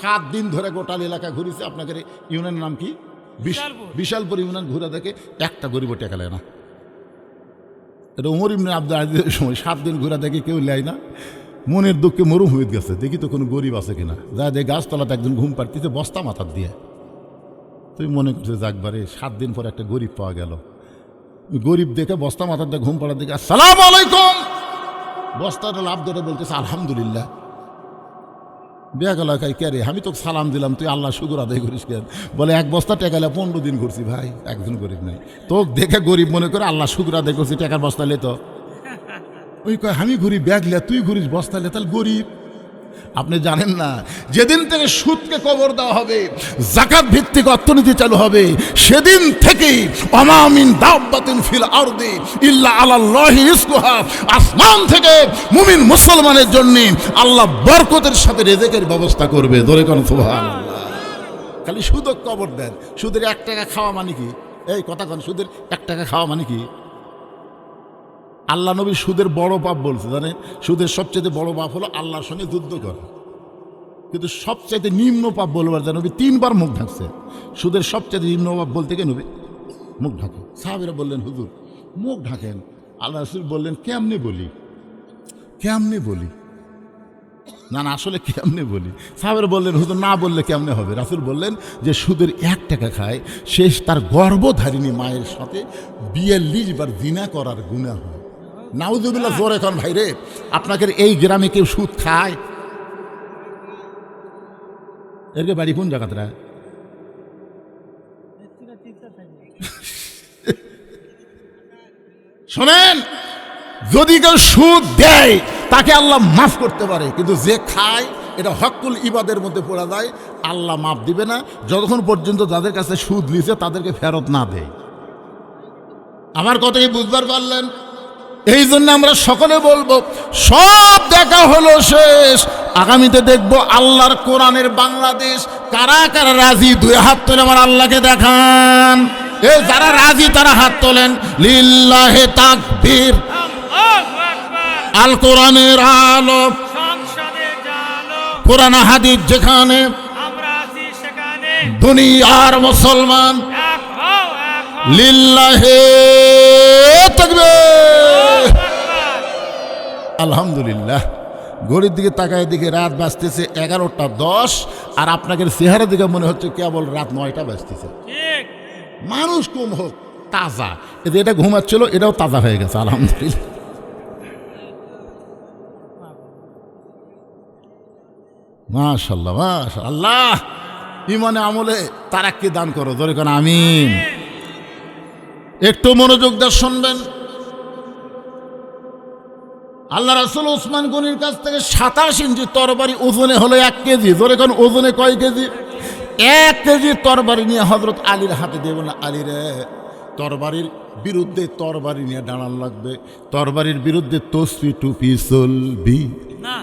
7 দিন ধরে গোটাল এলাকা ঘুরেছে। আপনাদের ইউনিয়নের নাম কি? বিশালপুর ইউনিয়ন। ঘুরে দেখে একটা গরিব টাকা নেয় না। এটা ওমর ইবনে আব্দুল আজিজের সময় 7 দিন ঘুরে দেখে কেউ নেয় না। মনের দুঃখে মরুম হয়ে গেছে, দেখি তো কোনো গরিব আছে কিনা। যা দেখে গাছতলাতে একজন ঘুম পাড়তেছে, বস্তা মাথার দিয়ে। তুই মনে করছে যাকবারে 7 দিন পর একটা গরিব পাওয়া গেল। গরিব দেখে বস্তা মাথার দিয়ে ঘুম পাড়ার দিকে, আসসালামু আলাইকুম। বস্তাটা লাভ ধরে বলতেছে আলহামদুলিল্লাহ। বেগালা খাই কে রে, আমি তোকে সালাম দিলাম, তুই আল্লাহ শুকুর আদায় করিস কেন? বলে 1 বস্তা টেকালে 15 দিন ঘুরছি ভাই, একজন গরিব নাই। তোকে দেখে গরিব মনে করে আল্লাহ শুকুর আদায় করছি, টাকার বস্তা লে তো। ওই কয় আমি ঘুরি ব্যাগ লে, তুই ঘুরিস বস্তা লে, তাহলে গরিব। আপনি জানেন না, যেদিন থেকে সুদকে কবর দেওয়া হবে, যাকাত ভিত্তিক অর্থনীতি চালু হবে, সেদিন থেকেই অমামিন দাব্বাতিন ফিল আরদি ইল্লা আলাল্লাহি রিজকুহা, আসমান থেকে মুমিন মুসলমানের জন্য আল্লাহ বরকতের সাথে রিজিকের ব্যবস্থা করবে। ধরে কোন সুবহানাল্লাহ। খালি সুদক কবর দেন। সুদের 1 টাকা খাওয়া মানে কি? এই কথা কোন, সুদের 1 টাকা খাওয়া মানে কি? আল্লাহ নবী সুদের বড় পাপ বলছে, জানেন? সুদের সবচেয়ে বড় পাপ হলো আল্লাহর সঙ্গে যুদ্ধ করা। কিন্তু সবচাইতে নিম্ন পাপ বলবার জন্য নবী 3 বার মুখ ঢাকছে। সুদের সবচেয়ে নিম্ন পাপ বলতে গিয়ে নবী মুখ ঢাকে। সাহাবীরা বললেন, হুজুর মুখ ঢাকেন। আল্লাহ রাসূল বললেন, কেমনে বলি? না আসলে কেমনে বলি? সাহাবীরা বললেন, হুজুর না বললে কেমনে হবে? রাসূল বললেন যে সুদের 1 টাকা খায়, শেষ তার গর্ভধারিণী মায়ের সাথে 42 বার জিনা করার গুনাহ হয়। নাউজুবিল্লাহ। জোরে এখন ভাই রে, আপনাদের এই গ্রামে কেউ সুদ খায়? এর বাড়ি কোন জায়গাটা? শোনেন, যদি কেউ সুদ দেয় তাকে আল্লাহ মাফ করতে পারে, কিন্তু যে খায় এটা হকুল ইবাদের মধ্যে পড়া যায়, আল্লাহ মাফ দিবে না যতক্ষণ পর্যন্ত যাদের কাছে সুদ নিছে তাদেরকে ফেরত না দেয়। আমার কথা কি বুঝবার পারলেন? এই জন্য আমরা সকলে বলবো সব দেখা হলো শেষ, আগামীতে দেখবো আল্লাহর কোরআনের বাংলাদেশ। কারা কারা রাজি? দুই হাত তোলে আমার আল্লাহকে দেখান। এ যারা রাজি তারা হাত তোলেন। লিল্লাহে তাকবীর। আল কোরআনের আলো, কোরআন হাদিস যেখানে, দুনিয়ার মুসলমান লিল্লাহে তাকবীর। আলহামদুলিল্লাহ। ঘড়ির দিকে তাকায় দিকে রাত বাজতেছে 11টা 10, আর আপনাদের চেহারা দিকে মনে হচ্ছে কেবল রাত 9টা বাজতেছে। মানুষ কম হোক, তাজা। এটা ঘুমাচ্ছিল, এটাও তাজা হয়ে গেছে আলহামদুলিল্লাহ। মাশাআল্লাহ মাশাআল্লাহ। ইমানে আমলে তারাক্কি দান করো, জোরে কোন আমিন। একটু মনোযোগ দিয়ে শুনবেন। আল্লাহ রাসূল ওসমান গনির কাছ থেকে 27 ইঞ্চি তরবারি ওজনে হলো 1 কেজি। জোরে কোন ওজনে কয় কেজি? 1 কেজি তরবারি নিয়ে হযরত আলীর হাতে দেব না, আলী রে তরবারির বিরুদ্ধে তরবারি নিয়ে দাঁড়ান লাগবে, তরবারির বিরুদ্ধে তসবিহ টুপি চলবি না।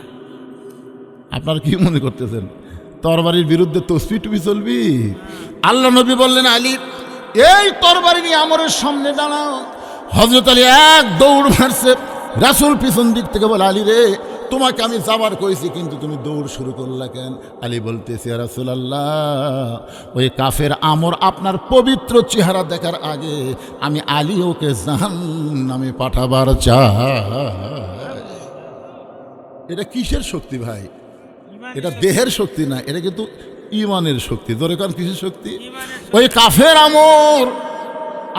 আপনারা কি মনে করতেছেন তরবারির বিরুদ্ধে তসবিহ টুপি চলবি? আল্লাহ নবী বললেন, আলী এই তরবারি নিয়ে আমরের সামনে দাঁড়াও। হযরত আলী এক দৌড় মারছে। রাসূল পিছন দিক থেকে বলে, আলী রে তোমাকে আমি যাবার কইছি, কিন্তু তুমি দৌড় শুরু করলা কেন? আলী বলতেছে, ইয়া রাসূলুল্লাহ, ওই কাফের আমর আপনার পবিত্র চেহারা দেখার আগে আমি আলী ওকে জাহান্নামে পাঠাবার চাই। এটা কিসের শক্তি ভাই? এটা দেহের শক্তি না, এটা কিন্তু ইমানের শক্তি। ধরে কারণ কিসের শক্তি? ওই কাফের আমর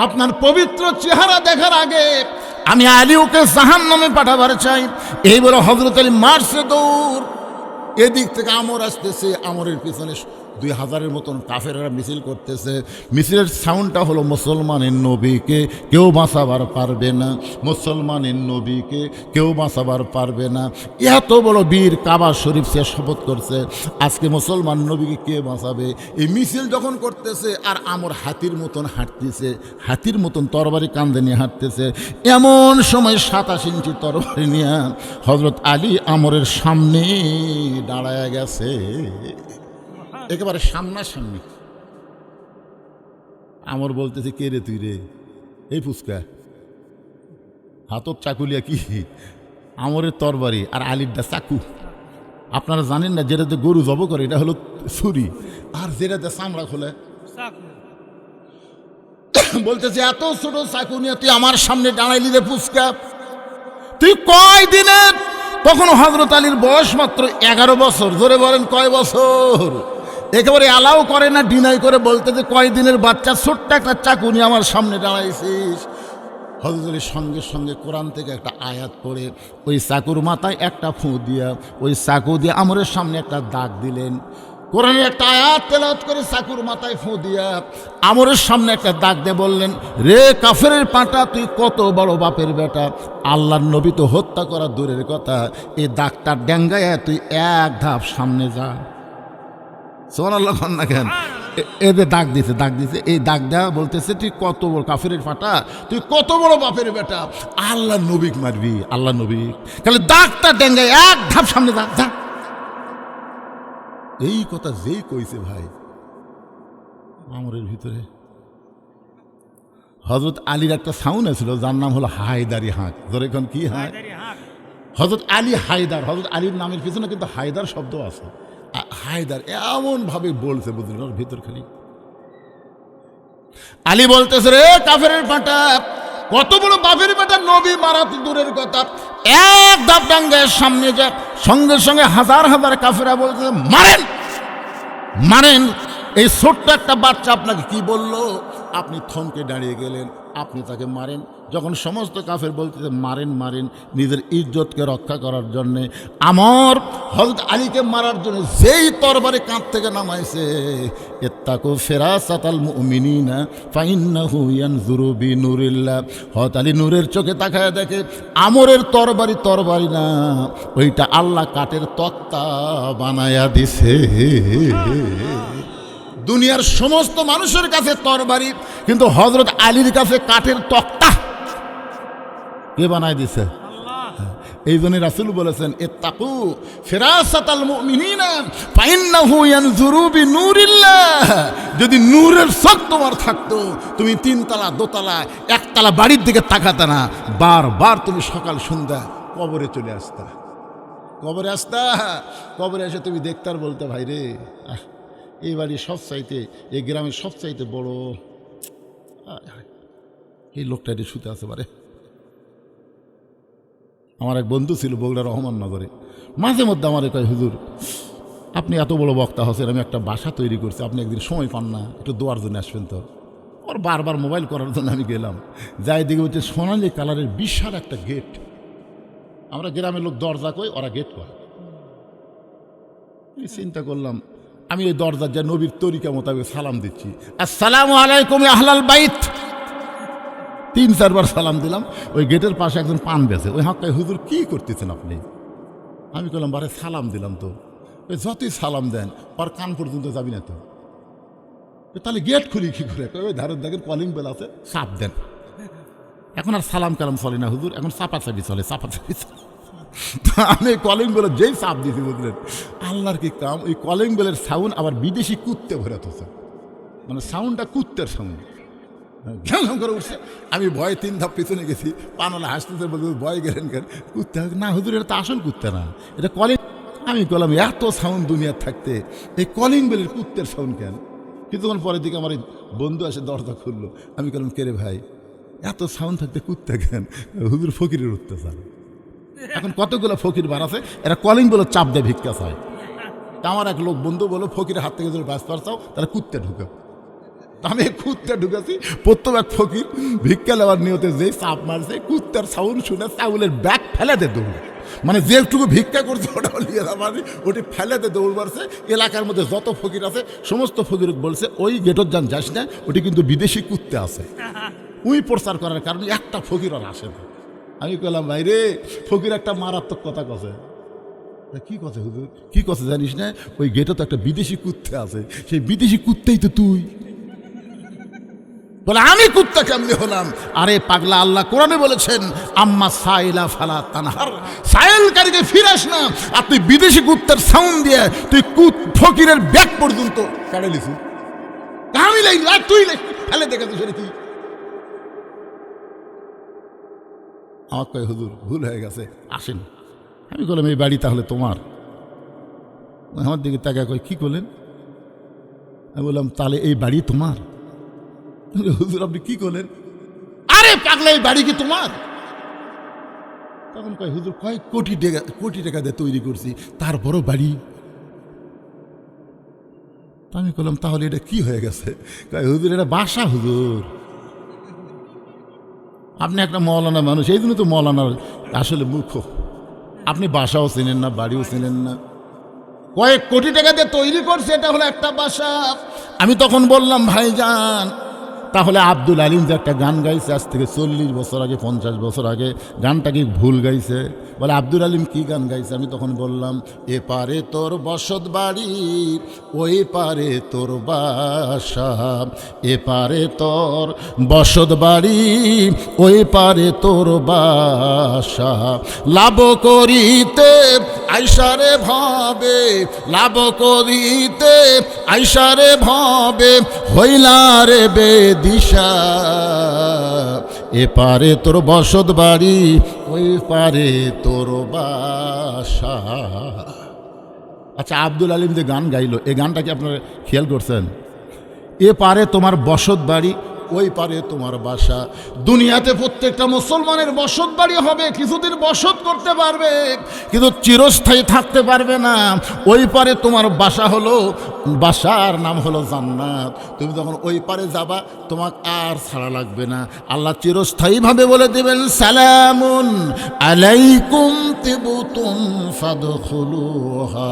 আপনার পবিত্র চেহারা দেখার আগে আমি আলী ওকে জাহান্নামে পাঠাবার চাই। এই বলে হযরত আলী মারছে দৌড়। এদিক থেকে আমর আসতেছে, আমরের পিছনে 2000-এর মতন কাফেররা মিছিল করতেছে। মিছিলের সাউন্ডটা হলো, মুসলমানের নবীকে কেউ বাঁচাবার পারবে না, মুসলমানের নবীকে কেউ বাঁচাবার পারবে না। এত বড় বীর কাবা শরীফ সে শপথ করছে, আজকে মুসলমান নবীকে কে বাঁচাবে? এই মিছিল যখন করতেছে আর আমর হাতির মতন হাঁটতেছে, হাতির মতন তরবারি কাঁধে নিয়ে হাঁটতেছে। এমন সময় 27 ইঞ্চি তরবারি নিয়ে হযরত আলী আমরের সামনে দাঁড়ায় গেছে, একেবারে সামনাসামনি। আমর বলতেছে, কে রে তুই রে? এই ফুচকা হাতত চাকুলিয়া কি? আমরের তরবারি আর আলীরটা চাকু। আপনারা জানেন না, যেটাতে গরু জব করে এটা হলো ছুরি, আর যেটাতে চামড়া খোলে বলতেছে, এত ছোট চাকু নিয়ে তুই আমার সামনে দাঁড়াইলি রে ফুচকা? তুই কয় দিনের? তখন হযরত আলীর বয়স মাত্র 11 বছর। জোরে বলেন কয় বছর? একেবারে অ্যালাউ করে না, ডিনাই করে বলতে যে কয়দিনের বাচ্চা, ছোট্ট একটা চাকু নিয়ে আমার সামনে দাঁড়াইছিস। হযরত আলী সঙ্গে সঙ্গে কোরআন থেকে একটা আয়াত পড়ে ওই চাকুর মাথায় একটা ফুঁ দিয়া, ওই চাকু দিয়ে আমরের সামনে একটা দাগ দিলেন। কোরআনের একটা আয়াত তেলাওয়াত করে চাকুর মাথায় ফুঁ দিয়া আমরের সামনে একটা দাগ দিয়ে বললেন, রে কাফেরের পাঁটা, তুই কত বড় বাপের বেটা! আল্লাহর নবী তো হত্যা করা দূরের কথা, এই দাগটা ডেঙ্গায় তুই এক ধাপ সামনে যা। সুবহানাল্লাহ না কেন? এদের দাগ দিছে, দাগ দিছে। এই দাগ দেওয়া বলতেছে, তুই কত বড় কাফেরের ফাটা, তুই কত বড় বাপের বেটা, আল্লাহ নবীক মারবি, আল্লাহ নবী। তাহলে দাগটা ডেঙ্গায় এক ধাপ সামনে যা, যা। এই কথা যেই কইছে ভাই, আমরের ভিতরে হযরত আলীর একটা সাউন্ড ছিল, যার নাম হলো হায়দারি হাঁক। ধরে এখন কি হাঁক? হযরত আলী হায়দার। হযরত আলীর নামের পিছনে কিন্তু হায়দার শব্দ আছে। হায়দার এমন ভাবে বলছে, বুঝলেন, ওর ভিতর খালি আলী বলতেছে, রে কাফেরের পাঁটা, কত বড় বাপের বেটা, নবী মারা তো দূরের কথা, এক ধাপ ডাঙ্গায় সামনে যা। সঙ্গে সঙ্গে হাজার হাজার কাফেরা বলছে, মারেন মারেন। এই ছোট্ট একটা বাচ্চা আপনাকে কি বললো? আপনি থমকে দাঁড়িয়ে গেলেন, আপনি তাকে মারেন। যখন সমস্ত কাফের বলতেছে মারেন মারেন, নিজের ইজ্জতকে রক্ষা করার জন্যে, আমর হযরত আলীকে মারার জন্য যেই তরবারি কাঁধ থেকে নামাইছে, ইত্তাকু ফিরাসাতাল মুমিনিনা ফাইন্নাহু ইয়ানজুরু বিনুরিল্লাহ। হযরত আলী নূরের চোখে তাকায় দেখে আমরের তরবারি তরবারি না, ওইটা আল্লাহ কাঠের তক্তা বানায়া দিছে। দুনিয়ার সমস্ত মানুষের কাছে তরবারি, কিন্তু হযরত আলীর কাছে কাঠের তক্তা। কে বানায় দিছে? এই জন্য রাসূল বলেছেন, ইত্তাকু ফিরাসাতাল মুমিনিনা ফাইন্নাহু ইয়ানজুরু বিনূরিল্লাহ। যদি নূরের চোখ তোমার থাকতো, তুমি তিনতলা দোতলা একতলা বাড়ির দিকে তাকাতে না, বারবার তুমি সকাল সন্ধ্যা কবরে চলে আসতা। কবরে আসতা, কবরে এসে তুমি দেখতে আর বলতে, ভাই রে, এই বাড়ি সবচাইতে, এই গ্রামের সবচাইতে বড় এই লোকটা এটি শুতে আছে পারে। আমার এক বন্ধু ছিল বগুড়া রহমাননগরে, মাঝে মধ্যে আমার কয়, হুজুর আপনি এত বড় বক্তা হচ্ছেন, আমি একটা বাসা তৈরি করছি, আপনি একদিন সময় পান না, একটু দোয়ার জন্য আসবেন তো? ওর বারবার মোবাইল করার জন্য আমি গেলাম, যাই দিকে হচ্ছে সোনালি কালারের বিশাল একটা গেট। আমরা গ্রামের লোক দরজা কই, ওরা গেট করে। চিন্তা করলাম, আমি ওই দরজার যা নবীর তরিকা মোতাবেক সালাম দিচ্ছি, আসসালামু আলাইকুম আহলাল বাইত। 3-4 বার সালাম দিলাম। ওই গেটের পাশে একজন পান বেছে, ওই হাক্কায়, হুজুর কি করতেছেন আপনি? আমি বললাম, বারে সালাম দিলাম তো। ওই যতই সালাম দেন ওর কান পর্যন্ত যাবি না তো, তাহলে গেট খুলি কি করে? ওই ধারের দেখেন কলিং বেল আছে, চাপ দেন। এখন আর সালাম কালাম চলে না হুজুর, এখন চাপাচাপি চলে, চাপাচাপি চলে। আমি কলিং বেলের যেই চাপ দিছি, বুঝলেন আল্লাহর কি কাম, ওই কলিং বেলের সাউন্ড আবার বিদেশি কুত্তে ভরে হচ্ছে, মানে সাউন্ডটা কুত্তের সাউন্ড, ঘ্যাং করে উঠছে। আমি ভয় 3 ধাপ পিছনে গেছি, পানালা হাসতেছে, বলতে ভয় গেলেন কেন? কুত্তে না হুজুর, এটা তো আসল কুত্তে না, এটা কলিং। আমি বললাম, এত সাউন্ড দুনিয়ার থাকতে এই কলিং বেলের কুত্তের সাউন্ড কেন? কিছুক্ষণ পরের দিকে আমার বন্ধু এসে দরজা খুললো। আমি বললাম, কে রে ভাই, এত সাউন্ড থাকতে কুত্তে কেন? হুজুর ফকিরের অত্যাচার। এখন কতগুলো ফকির বানাছে, এরা কলিং বলে চাপ দেয়, ভিক্ষা চায়। আমার এক লোক বন্ধু বলো, ফকিরের হাত থেকে যদি বাঁচ পারছাও তাহলে কুত্তে ঢুকে। আমি কুত্তে ঢুকেছি, প্রথম এক ফকির ভিক্ষা নেওয়ার নিয়তে যেই চাপ মারছে, কুত্তার সাউন্ড শুনে চাউলের ব্যাগ ফেলে দে দৌড়, মানে যেটুকু ভিক্ষা করছে ওটা নিয়ে মারি, ওটি ফেলে দে দৌড় মারছে। এলাকার মধ্যে যত ফকির আছে সমস্ত ফকির বলছে, ওই গেটর যান যাস না, ওটি কিন্তু বিদেশি কুত্তে আছে। উই প্রচার করার কারণে একটা ফকির আর আসে না। আমি বললাম, ভাই রে, ফকির একটা মারাত্মক কথা কছে। কি কথা হুজুর? কি কথা জানিস না? ওই গেটে তো একটা বিদেশি কুত্তে আছে, সেই বিদেশি কুত্তেই তো তুই। বলে, আমি কুত্তা কেমনি হলাম? আরে পাগলা, আল্লাহ কোরআনে বলেছেন, আম্মা সাইলা ফালা তানহার, সাইলকারীকে ফিরাস না। আর তুই বিদেশি কুত্তার সাউন্ড দিয়ে তুই ফকিরের ব্যাগ পর্যন্ত কেড়ে লিখু। আমি লাইনি, আর তুই ফেলে দেখাচ্ছিস সেটা কি? আমার কয়, হুজুর ভুল হয়ে গেছে, আসেন। আমি বললাম, এই বাড়ি তাহলে তোমার? আমার দিকে তাকা কয়, কি করলেন? আমি বললাম, তাহলে এই বাড়ি তোমার? হুজুর আপনি কি করলেন? আরে পাগলা, এই বাড়ি কি তোমার? তখন কয়, হুজুর কয়েক কোটি টাকা দিয়ে তৈরি করছি, তারপরও বাড়ি। আমি বললাম, তাহলে এটা কি হয়ে গেছে? কয়, হুজুর এটা বাসা। হুজুর আপনি একটা মৌলানা মানুষ, এই জন্য তো মৌলানার আসলে মূর্খ। আপনি বাসাও চেনেন না, বাড়িও চেনেন না। কয়েক কোটি টাকা দিয়ে তৈরি করছে, এটা হলো একটা বাসা। আমি তখন বললাম, ভাইজান তাহলে আব্দুল আলিম যে একটা গান গাইছে আজ থেকে 40 বছর আগে, 50 বছর আগে, গানটা কি ভুল গাইছে? বলে, আব্দুল আলিম কি গান গাইছে? আমি তখন বললাম, এ পারে তোর বসত বাড়ি, ওই পারে তোর বাসা, এ পারে তোর বসত বাড়ি, ওই পারে তোর বাসা, লাভ করিতে আইসারে ভাবে, লাভ করিতে আইসারে ভাবে, হইলারে বেদিশা, এ পারে তোর বসত বাড়ি, ওই পারে তোর বাসা। আচ্ছা, আব্দুল আলিম যে গান গাইলো, এই গানটা কি আপনারা খেয়াল করছেন? এ পারে তোমার বসত বাড়ি, ওই পারে তোমার বাসা। দুনিয়াতে প্রত্যেকটা মুসলমানের বসত বাড়ি হবে, কিছুদিন বসত করতে পারবে, কিন্তু চিরস্থায়ী থাকতে পারবে না। ওই পারে তোমার বাসা হলো, বাসার নাম হলো জান্নাত। তুমি যখন ওই পারে যাবা, তোমাকে আর ছাড়া লাগবে না। আল্লাহ চিরস্থায়ীভাবে বলে দেবেন, সালামুন আলাইকুম তিবতুম ফাদখুলুহা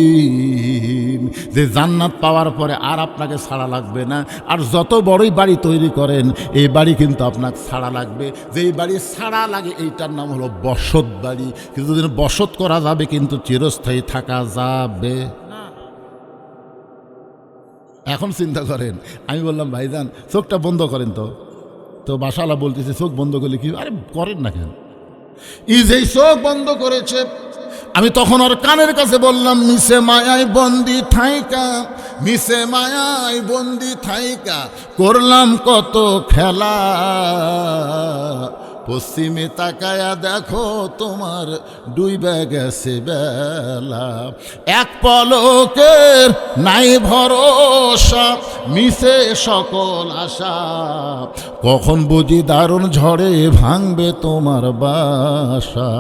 খালিদিন। যে জান্নাত পাওয়ার পরে আর আপনাকে ছাড়া লাগবে না। আর যত বড়ই বাড়ি তৈরি করেন, এই বাড়ি কিন্তু আপনাকে ছাড়া লাগবে। যেই বাড়ি ছাড়া লাগে, এইটার নাম হলো বসত বাড়ি। কিছুদিন বসত করা যাবে, কিন্তু চিরস্থায়ী থাকা যাবে না। এখন চিন্তা করেন, আমি বললাম, ভাইজান চোখটা বন্ধ করেন তো, তো বাসালা বলতেছে চোখ বন্ধ করলে কি? আরে করেন না কেন? যেই চোখ বন্ধ করেছে, আমি তখন ওর কানের কাছে বললাম, মিশে মায়ায় বন্দি থাইকা, মিশে মায়ায় বন্দি থাইকা করলাম কত খেলা, পশ্চিমে তাকায়া দেখো তোমার ডুইবে গেছে বেলা, এক পলকের নাই ভরসা, মিশে সকল আশা, কখন বুঝি দারুণ ঝড়ে ভাঙবে তোমার বাসা,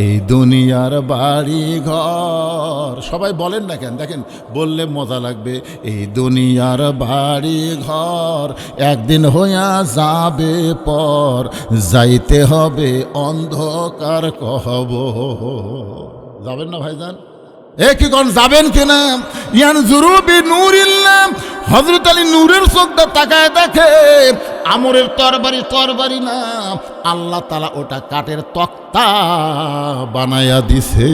এই দুনিয়ার বাড়ি ঘর। সবাই বলেন না কেন? দেখেন বললে মজা লাগবে। এই দুনিয়ার বাড়ি ঘর একদিন হইয়া যাবে পর, যাইতে হবে অন্ধকার কহব। যাবেন না ভাইজান? এ কি কোন যাবেন কিনা? ইয়ান জুরুবি নূরিল্লাহ, হযরত আলী নূরের চোখটা তাকায় দেখে আমরের তরবারি, তরবারি না, আল্লাহ তাআলা ওটা কাঠের তক্তা বানায়া দিছে।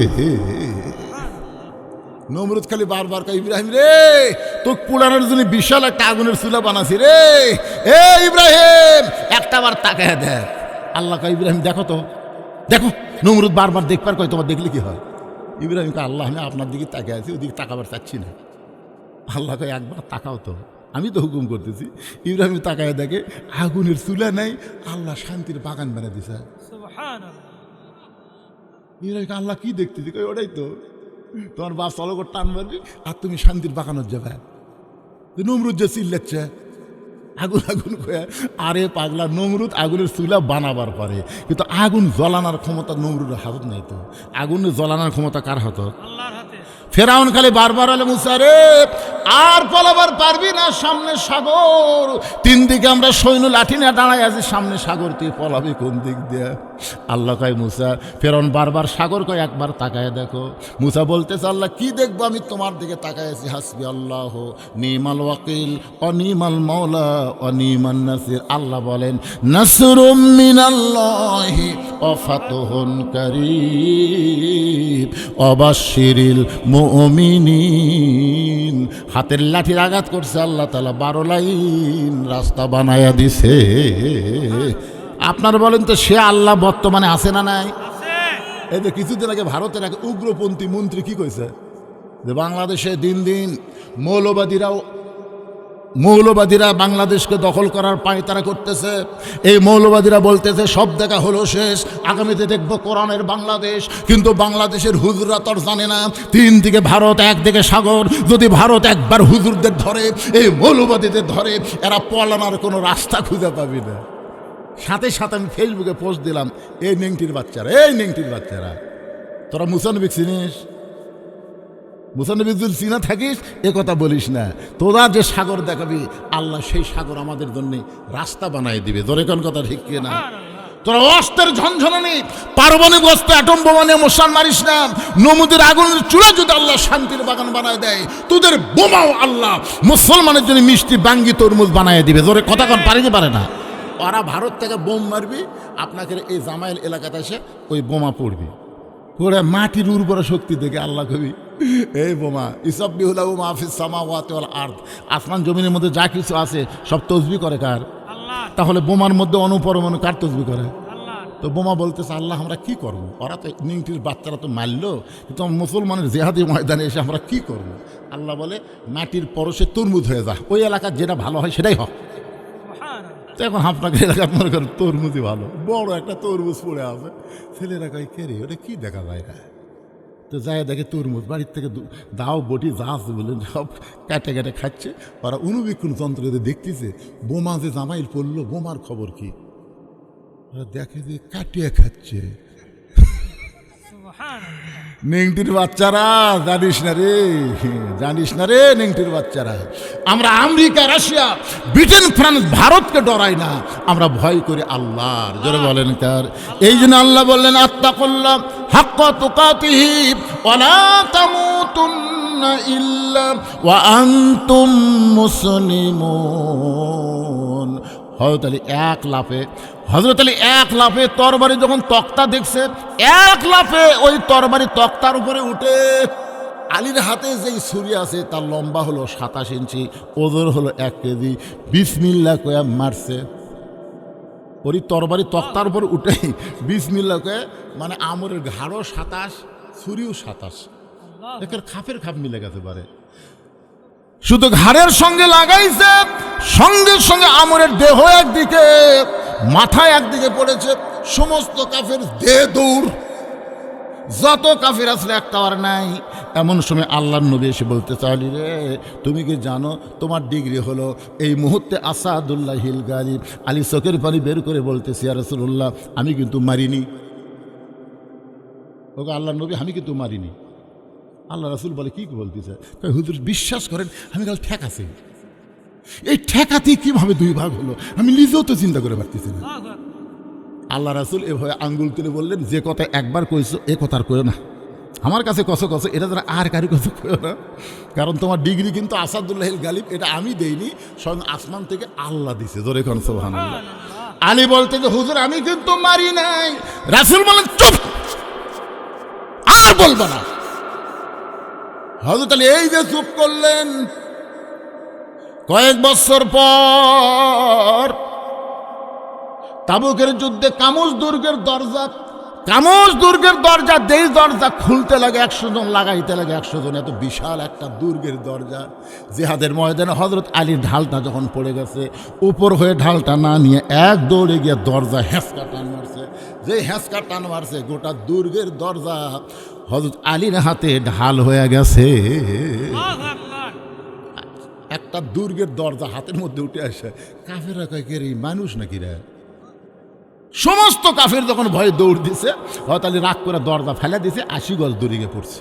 নমরুদ খালি বারবার কয়, ইব্রাহিম রে, তোকে পুরানোর জন্য বিশাল একটা আগুনের চুলা বানাছি রে, এ ইব্রাহিম একটা বার তাকায় দেখ। আল্লাহ কয়, ইব্রাহিম দেখো তো, দেখো। নমরুদ বারবার দেখবার কয়, তোমার দেখলে কি হয়? ইব্রাহিম কয়, আল্লাহ, আমি আপনার দিকে তাকিয়ে আছি, ওদিকে তাকাবার চাচ্ছি না। আল্লাহ কয়, একবার তাকাও তো, আমি তো হুকুম করতেছি। ইব্রাহিম তাকায় দেখে আগুনের চুলা নাই, আল্লাহ শান্তির বাগান বানিয়ে দিছে। ইব্রাহিম কয়, আল্লাহ কি দেখতেছি? কয়, ওটাই তো, তোমার বাপ চলো করে টান মারবি আর তুমি শান্তির বাগানোর যাবে। নমরুদ যে চিল্লাচ্ছে আগুন আগুন কয়ে, আরে পাগলা, নমরুদ আগুনের চুলা বানাবার পারে, কিন্তু আগুন জ্বলানোর ক্ষমতা নমরুদের হাতত নাই। তো আগুন জ্বলানোর ক্ষমতা কার হাতত? আল্লাহর হাতে। ফেরাউন খালি বারবার বলে, মুসা রে আর পলাবার পারবি না, সামনে সাগর, তিন দিকে আমরা সৈন্য লাঠি না দাঁড়ায় আছি, সামনে সাগর, তুই পলাবি কোন দিক দিয়ে? আল্লাহ কয়, মুসা, ফেরাউন বারবার সাগর কয়, একবার তাকায় দেখো। মুসা বলতেছে, আল্লাহ কি দেখবো? আমি তোমার দিকে তাকায় আছি। হাসবি আল্লাহ নিমাল ওয়াকিল অনিমাল মাওলা অনিমান নাসির। আল্লাহ বলেন, নাসরুম মিনাল্লাহি ওয়া ফাতহুন কারীব ওয়াবাশশিরিল মুমিনিন। হাতের লাঠির আঘাত করছে আল্লাহ তাআলা, 12 লাইন রাস্তা বানায়া দিছে। আপনারা বলেন তো, সে আল্লাহ বর্তমানে আছে না নাই? এই যে কিছুদিন আগে ভারতের এক উগ্রপন্থী মন্ত্রী কি কইছে, যে বাংলাদেশে দিন দিন মৌলবাদীরা বাংলাদেশকে দখল করার পায়তারা করতেছে। এই মৌলবাদীরা বলতেছে সব দেখা হলো শেষ, আগামীতে দেখবো কোরআনের বাংলাদেশ। কিন্তু বাংলাদেশের হুজুররা তো জানে না, তিন দিকে ভারত, একদিকে সাগর। যদি ভারত একবার হুজুরদের ধরে, এই মৌলবাদীদের ধরে, এরা পলানোর কোনো রাস্তা খুঁজে পাবি না। সাথে সাথে আমি ফেসবুকে পোস্ট দিলাম, এই নেংটির বাচ্চারা, তোরা মুসানবী চিনিস? মুসানবী যদি চিনা থাকিস এ কথা বলিস না। তোরা যে সাগর দেখাবি, আল্লাহ সেই সাগর আমাদের জন্য রাস্তা বানাই দিবে। জোরে কোন কথা ঠিক কি না? তোরা অস্ত্রের ঝনঝনানি, পারমাণবিক অস্ত্র, অ্যাটম বোমা নিয়ে মশান মারিস না। নমুদের আগুনের চুলা যদি আল্লাহ শান্তির বাগান বানায় দেয়, তোদের বোমাও আল্লাহ মুসলমানের জন্য মিষ্টি বাঙ্গি তরমুজ বানায় দিবে। জোরে কথা কোন পারে না? ওরা ভারত থেকে বোম মারবি, আপনাকে এই জামাইল এলাকাতে এসে ওই বোমা পড়বি, পড়ে মাটির উর্বর শক্তি দেখে আল্লাহ কবি, এই বোমা ইসাব্বিহুলাহু মা ফিস সামাওয়াতি ওয়াল আরদ, আসমান জমিনের মধ্যে যা কিছু আছে সব তসবিহ করে কার? আল্লাহ। তাহলে বোমার মধ্যে অনুপরমাণু কার তসবিহ করে? আল্লাহ। তো বোমা বলতেছে, আল্লাহ আমরা কি করব? ওরা তো নিংটির বাচ্চারা তো মারলো, কিন্তু মুসলমানের জেহাদি ময়দানে এসে আমরা কি করব? আল্লাহ বলে, মাটির পরশে তরমুজ হয়ে যা, ওই এলাকার যেটা ভালো হয় সেটাই হোক। তো এখন আপনাকে এলাকার মনে করেন তরমুজই ভালো, বড় একটা তরমুজ পড়ে আছে, ছেলেরা কয়, কে রে, ওটা কি দেখা যায় না? তো যায় দেখে তরমুজ, বাড়ির থেকে দাও বটি যা আছে বলে সব কাটে কাটে খাচ্ছে। ওরা অনুবীক্ষণ যন্ত্র দেখতেছে বোমা যে জামাইল পড়লো, বোমার খবর কি? ওরা দেখে যে কাটিয়ে খাচ্ছে। নেংটির বাচ্চারা, জানিস না রে নেংটির বাচ্চারা, আমরা আমেরিকা, রাশিয়া, ব্রিটেন, ফ্রান্স, ভারতকে ডরাই না, আমরা ভয় করি আল্লাহর। জোরে বলেন কার? এই জন্য আল্লাহ বললেন, আত্তাকুল্লাহ হাক্কা তুকাতিহি ওয়া লা তামুতুন্না ইল্লা ওয়া আনতুম মুসলিমুন। হযরত আলী এক লাফে তরবারি যখন তক্তা দেখছে, এক লাফে ওই তরবারি তক্তার উপরে উঠে, আলীর হাতে যেই ছুরি আছে তার লম্বা হলো 27 ইঞ্চি, ওজন হলো 1 কেজি, বিসমিল্লাহ কয়া মারছে। ওরই তরবারি তক্তার উপর উঠে বিসমিল্লাহকে মানে আমরের ঘাড়ও 27, ছুরিও 27, একের খাপের খাপ মিলে গেছে পারে। শুধু ঘাড়ের সঙ্গে লাগাইছে, সঙ্গে সঙ্গে আমরের দেহ একদিকে, মাথায় একদিকে পড়েছে। সমস্ত কাফের দে দৌড়, যত কাফের আসলে একটা আর নাই। এমন সময় আল্লাহর নবী এসে বলতে চাইলি, রে তুমি কি জানো তোমার ডিগ্রি হলো এই মুহূর্তে আসাদুল্লাহিল গালিব। আলী চোখের পানি বের করে বলতেছি, ইয়া রাসূলুল্লাহ আমি কিন্তু মারিনি। ওকে আল্লাহর নবী আমি কিন্তু মারিনি। আল্লাহ রাসূল বলে কি বলতেছে? হুজুর বিশ্বাস করেন আমি কাল ঠেকাছি। এই ঠেকাতেই কিভাবে দুই ভাগ হলো আমি নিজেও তো চিন্তা করে পারতেছি না। আল্লাহ রাসূল এভাবে আঙ্গুল তুলে বললেন, যে কথা একবার কইছো এ কথা আর কইও না, আমার কাছে কসো কসো এটা যারা আর কারো কাছে কইও না, কারণ তোমার ডিগ্রি কিন্তু আসাদুল্লাহিল গালিব, এটা আমি দেইনি, স্বয়ং আসমান থেকে আল্লাহ দিছে। জোরে কোন সুবহানাল্লাহ। আলী বলতে যে হুজুর আমি কিন্তু মারি নাই। রাসূল বলেন চুপ, আর বলবা না। হযরত আলী এই যে চুপ করলেন, কয়েক বছর পর তাবুকের যুদ্ধে কামুজ দুর্গের দরজা দেই দরজা খুলতে লাগে 100 জন, লাগাইতে লাগে 100 জন। এত বিশাল একটা দুর্গের দরজা। জিহাদের ময়দানে হযরত আলীর ঢালটা যখন পড়ে গেছে, উপর হয়ে ঢালটা না নিয়ে এক দৌড়ে গিয়ে দরজা হ্যাঁচকা টান মারছে। যে হ্যাঁচকা টান মারছে, গোটা দুর্গের দরজা হযরত আলীর হাতে ঢাল হয়ে গেছে। একটা দুর্গের দরজা হাতের মধ্যে উঠে আসে। কাফেররা কয় কে রে, মানুষ নাকি রে? সমস্ত কাফের যখন ভয়ে দৌড় দিছে, হযরত আলী রাগ করে দরজা ফেলে দিছে, 80 গজ দূরে গিয়ে পড়ছে।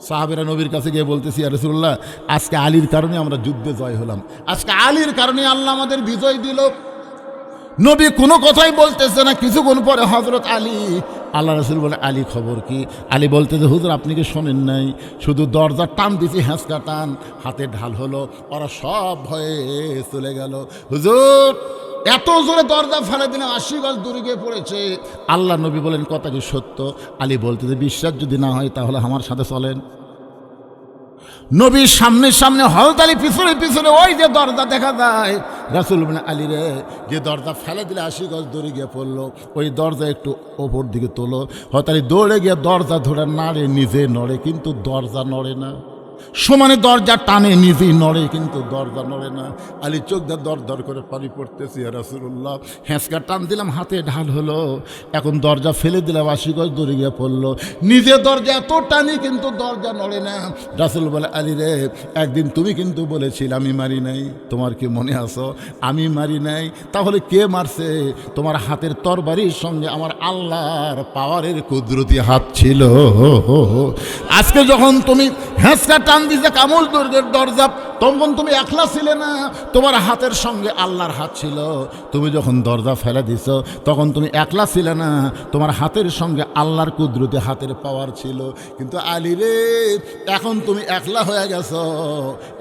সাহাবেরা নবীর কাছে গিয়ে বলতেছি, ইয়া রাসূলুল্লাহ আজকে আলীর কারণে আমরা যুদ্ধে জয় হলাম, আজকে আলীর কারণে আল্লাহ আমাদের বিজয় দিল। নবী কোনো কথাই বলতেছে না। কিছুক্ষণ পরে হযরত আলী, আল্লাহ রাসূল বলে আলী খবর কি? আলী বলতেছে হুজুর আপনি কি শোনেন নাই, শুধু দরজা টান দিছি, হ্যাঁচকা টান, হাতে ঢাল হলো, ওরা সব ভয়ে চলে গেল। হুজুর এত জোরে দরজা ফেলে দিলাম, 80 গজ দূরে গিয়ে পড়েছে। আল্লাহ নবী বলেন কথা কি সত্য? আলী বলতেছে বিশ্বাস যদি না হয় তাহলে আমার সাথে চলেন। নবীর সামনে সামনে, হযরত আলী পিছনে পিছনে, ওই যে দরজা দেখা যায়। রাসূল বলেন আলী রে, যে দরজা ফেলে দিলে 80 গজ দূরে গিয়ে পড়লো, ওই দরজা একটু ওপর দিকে তোলো। হযরত আলী দৌড়ে গিয়ে দরজা ধরে নাড়ে, নিজে নড়ে কিন্তু দরজা নড়ে না। সমানে দরজা টানে, নিজেই নড়ে কিন্তু দরজা নড়ে না। আলী চোখ দিয়ে দর দর করে পানি পড়তেছি, ইয়া রাসূলুল্লাহ হ্যাঁচকা টান দিলাম, হাতে ঢাল হলো, এখন দরজা ফেলে দিলাম, 80 গজ দূরে গিয়ে পড়লো। নিজে দরজা এত টানি কিন্তু দরজা নড়ে না। রাসূল বলে আলী রে, একদিন তুমি কিন্তু বলেছিলে আমি মারি নাই, তোমার কি মনে আছো? আমি মারি নাই, তাহলে কে মারছে? তোমার হাতের তরবারির সঙ্গে আমার আল্লাহর পাওয়ারের কুদরতি হাত ছিল। আজকে যখন তুমি হ্যাঁচকা টান দিছে কামুজ দুর্গের দরজা, তখন তুমি একলা ছিলে না, তোমার হাতের সঙ্গে আল্লাহর হাত ছিল। তুমি যখন দরজা ফেলে দিছ তখন তুমি একলা ছিলে না, তোমার হাতের সঙ্গে আল্লাহর কুদরতি হাতের পাওয়ার ছিল। কিন্তু আলী রে, এখন তুমি একলা হয়ে গেছো,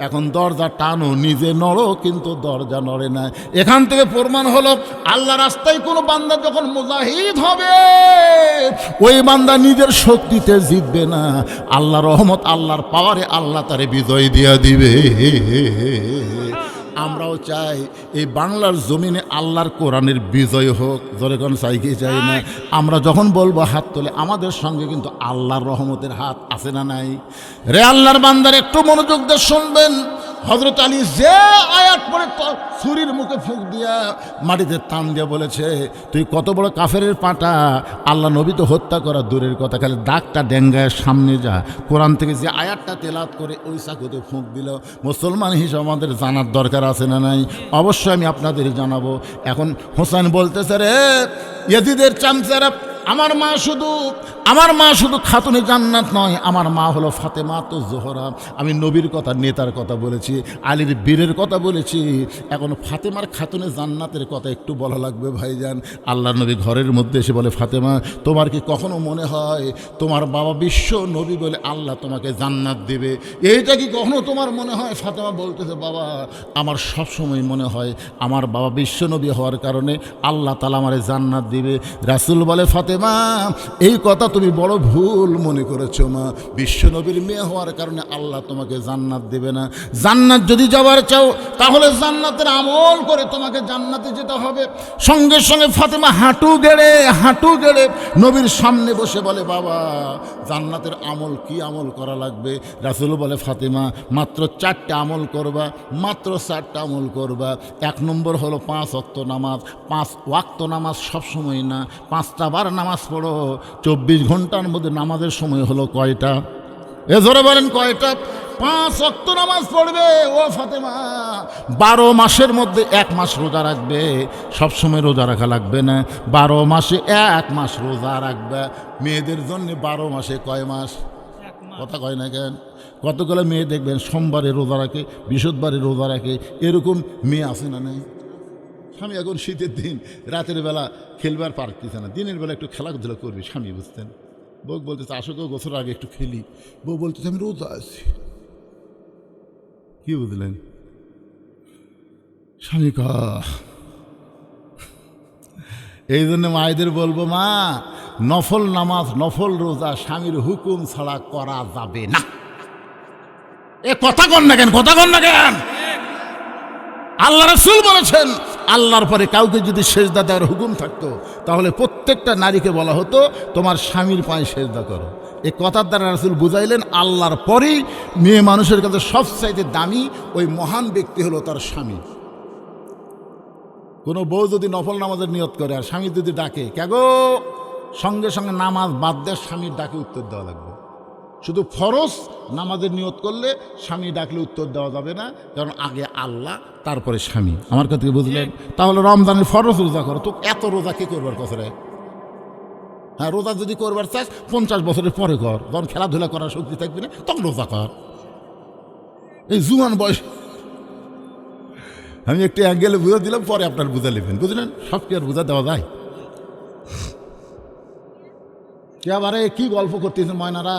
এখন দরজা টানো, নিজে নড়ো কিন্তু দরজা নড়ে না। এখান থেকে প্রমাণ হলো আল্লাহ রাস্তায় কোনো বান্দা যখন মুজাহিদ হবে, ওই বান্দা নিজের শক্তিতে জিতবে না, আল্লাহ রহমত, আল্লাহর পাওয়ারে আল্লাহ তারে বিজয় দিয়া দিবে। আমরাও চাই এই বাংলার জমিনে আল্লাহর কোরআনের বিজয় হোক। জোরে কোন চাই কি চাই না? আমরা যখন বলবো হাত তোলে, আমাদের সঙ্গে কিন্তু আল্লাহর রহমতের হাত আছে না নাই? রে আল্লাহর বান্দার একটু মনোযোগ দিয়ে শুনবেন। হযরত আলী যে আয়াত পড়ে ছুরির মুখে ফুঁক দিয়া মাটিতে টান দিয়ে বলেছে, তুই কত বড় কাফেরের পাটা, আল্লাহ নবী তো হত্যা করা দূরের কথা, খালি দাগটা ডেঙ্গায় সামনে যা। কোরআন থেকে যে আয়াতটা তেলাওয়াত করে ওই চাকুতে ফুঁক দিল, মুসলমান হিসেবে আমাদের জানার দরকার আছে না নাই? অবশ্যই আমি আপনাদের জানাবো। এখন হোসেন বলতেছে, রে ইয়াজিদের চামচারা, আমার মা শুধু খাতুনে জান্নাত নয়, আমার মা হলো ফাতেমা তো জোহরা। আমি নবীর কথা, নেতার কথা বলেছি, আলীর বীরের কথা বলেছি, এখন ফাতেমার খাতুনে জান্নাতের কথা একটু বলা লাগবে ভাইজান। আল্লাহ নবী ঘরের মধ্যে এসে বলে, ফাতেমা তোমার কি কখনো মনে হয় তোমার বাবা বিশ্ব নবী বলে আল্লাহ তোমাকে জান্নাত দেবে? এইটা কি কখনো তোমার মনে হয়? ফাতেমা বলতেছে, বাবা আমার সবসময় মনে হয় আমার বাবা বিশ্ব নবী হওয়ার কারণে আল্লাহ তাআলা আমারে জান্নাত দিবে। রাসূল বলে, ফাতেমা ফাতেমা, এই কথা তুমি বড় ভুল মনে করেছো মা। বিশ্বনবীর মেয়ে হওয়ার কারণে আল্লাহ তোমাকে জান্নাত দেবে না। জান্নাত যদি যাওয়ার চাও তাহলে জান্নাতের আমল করে তোমাকে জান্নাতে যেতে হবে। সঙ্গে সঙ্গে ফাতেমা হাঁটু গেড়ে নবীর সামনে বসে বলে, বাবা জান্নাতের আমল কি আমল করা লাগবে? রাসূল বলে, ফাতেমা মাত্র 4টা আমল করবা, মাত্র 4টা আমল করবা। 1 নম্বর হলো 5 ওয়াক্ত নামাজ। 5 ওয়াক্ত নামাজ সবসময় না, 5টা বার নামাজ পড়ো। 24 ঘন্টার মধ্যে নামাজের সময় হলো কয়টা? এ জোরে বলেন কয়টা? 5 ওয়াক্ত নামাজ পড়বে ও ফাতেমা। 12 মাসের মধ্যে 1 মাস রোজা রাখবে। সবসময় রোজা রাখা লাগবে না, 12 মাসে 1 মাস রোজা রাখবে। মেয়েদের জন্য 12 মাসে কয় মাস? কথা কয় না কেন? কতগুলো মেয়ে দেখবেন সোমবারে রোজা রাখে, বৃহস্পতিবারে রোজা রাখে, এরকম মেয়ে আছে না নাই? স্বামী এখন শীতের দিন রাতের বেলা খেলবার পারতেছে না, দিনের বেলা একটু খেলাধুলা করবে স্বামী, বুঝতেন? বউ বলতেছে, আসো গো গোসল আগে একটু খেলি। বউ বলতেছে, আমি রোজা আছি। কি বুঝলেন? স্বামী এই জন্য মায়েদের বলবো, মা নফল নামাজ নফল রোজা স্বামীর হুকুম ছাড়া করা যাবে না। এ কথা কন না কেন? আল্লাহ রাসূল বলেছেন, আল্লাহর পরে কাউকে যদি সেজদা দেওয়ার হুকুম থাকতো তাহলে প্রত্যেকটা নারীকে বলা হতো তোমার স্বামীর পায়ে সেজদা করো। এই কথার দ্বারা রাসূল বুঝাইলেন আল্লাহর পরেই মেয়ে মানুষের কাছে সবচাইতে দামি ওই মহান ব্যক্তি হলো তার স্বামী। কোনো বউ যদি নফল নামাজের নিয়ত করে আর স্বামী যদি ডাকে, ক্যাগো, সঙ্গে সঙ্গে নামাজ বাদ দিয়ে স্বামীর ডাকে উত্তর দেওয়া লাগবে। শুধু ফরজ নামাজের নিয়ত করলে স্বামী ডাকলে উত্তর দেওয়া যাবে না, কারণ আগে আল্লাহ তারপরে স্বামী। আমার কথা বুঝলেন? তাহলে রমজানের ফরজ রোজা করো, তো এত রোজা কি করবার কথা রে? হ্যাঁ, রোজা যদি করবার চাস 50 বছরের পরে কর, যখন খেলাধুলা করার শক্তি থাকবে না তখন রোজা কর। এই জুয়ান বয়স আমি একটু অ্যাঙ্গেলে বুঝা দিলাম, পরে আপনার বুঝা নেবেন, বুঝলেন? সব কি আর বুঝা দেওয়া যায়? কে আবারে কি গল্প করতেছেন ময়নারা?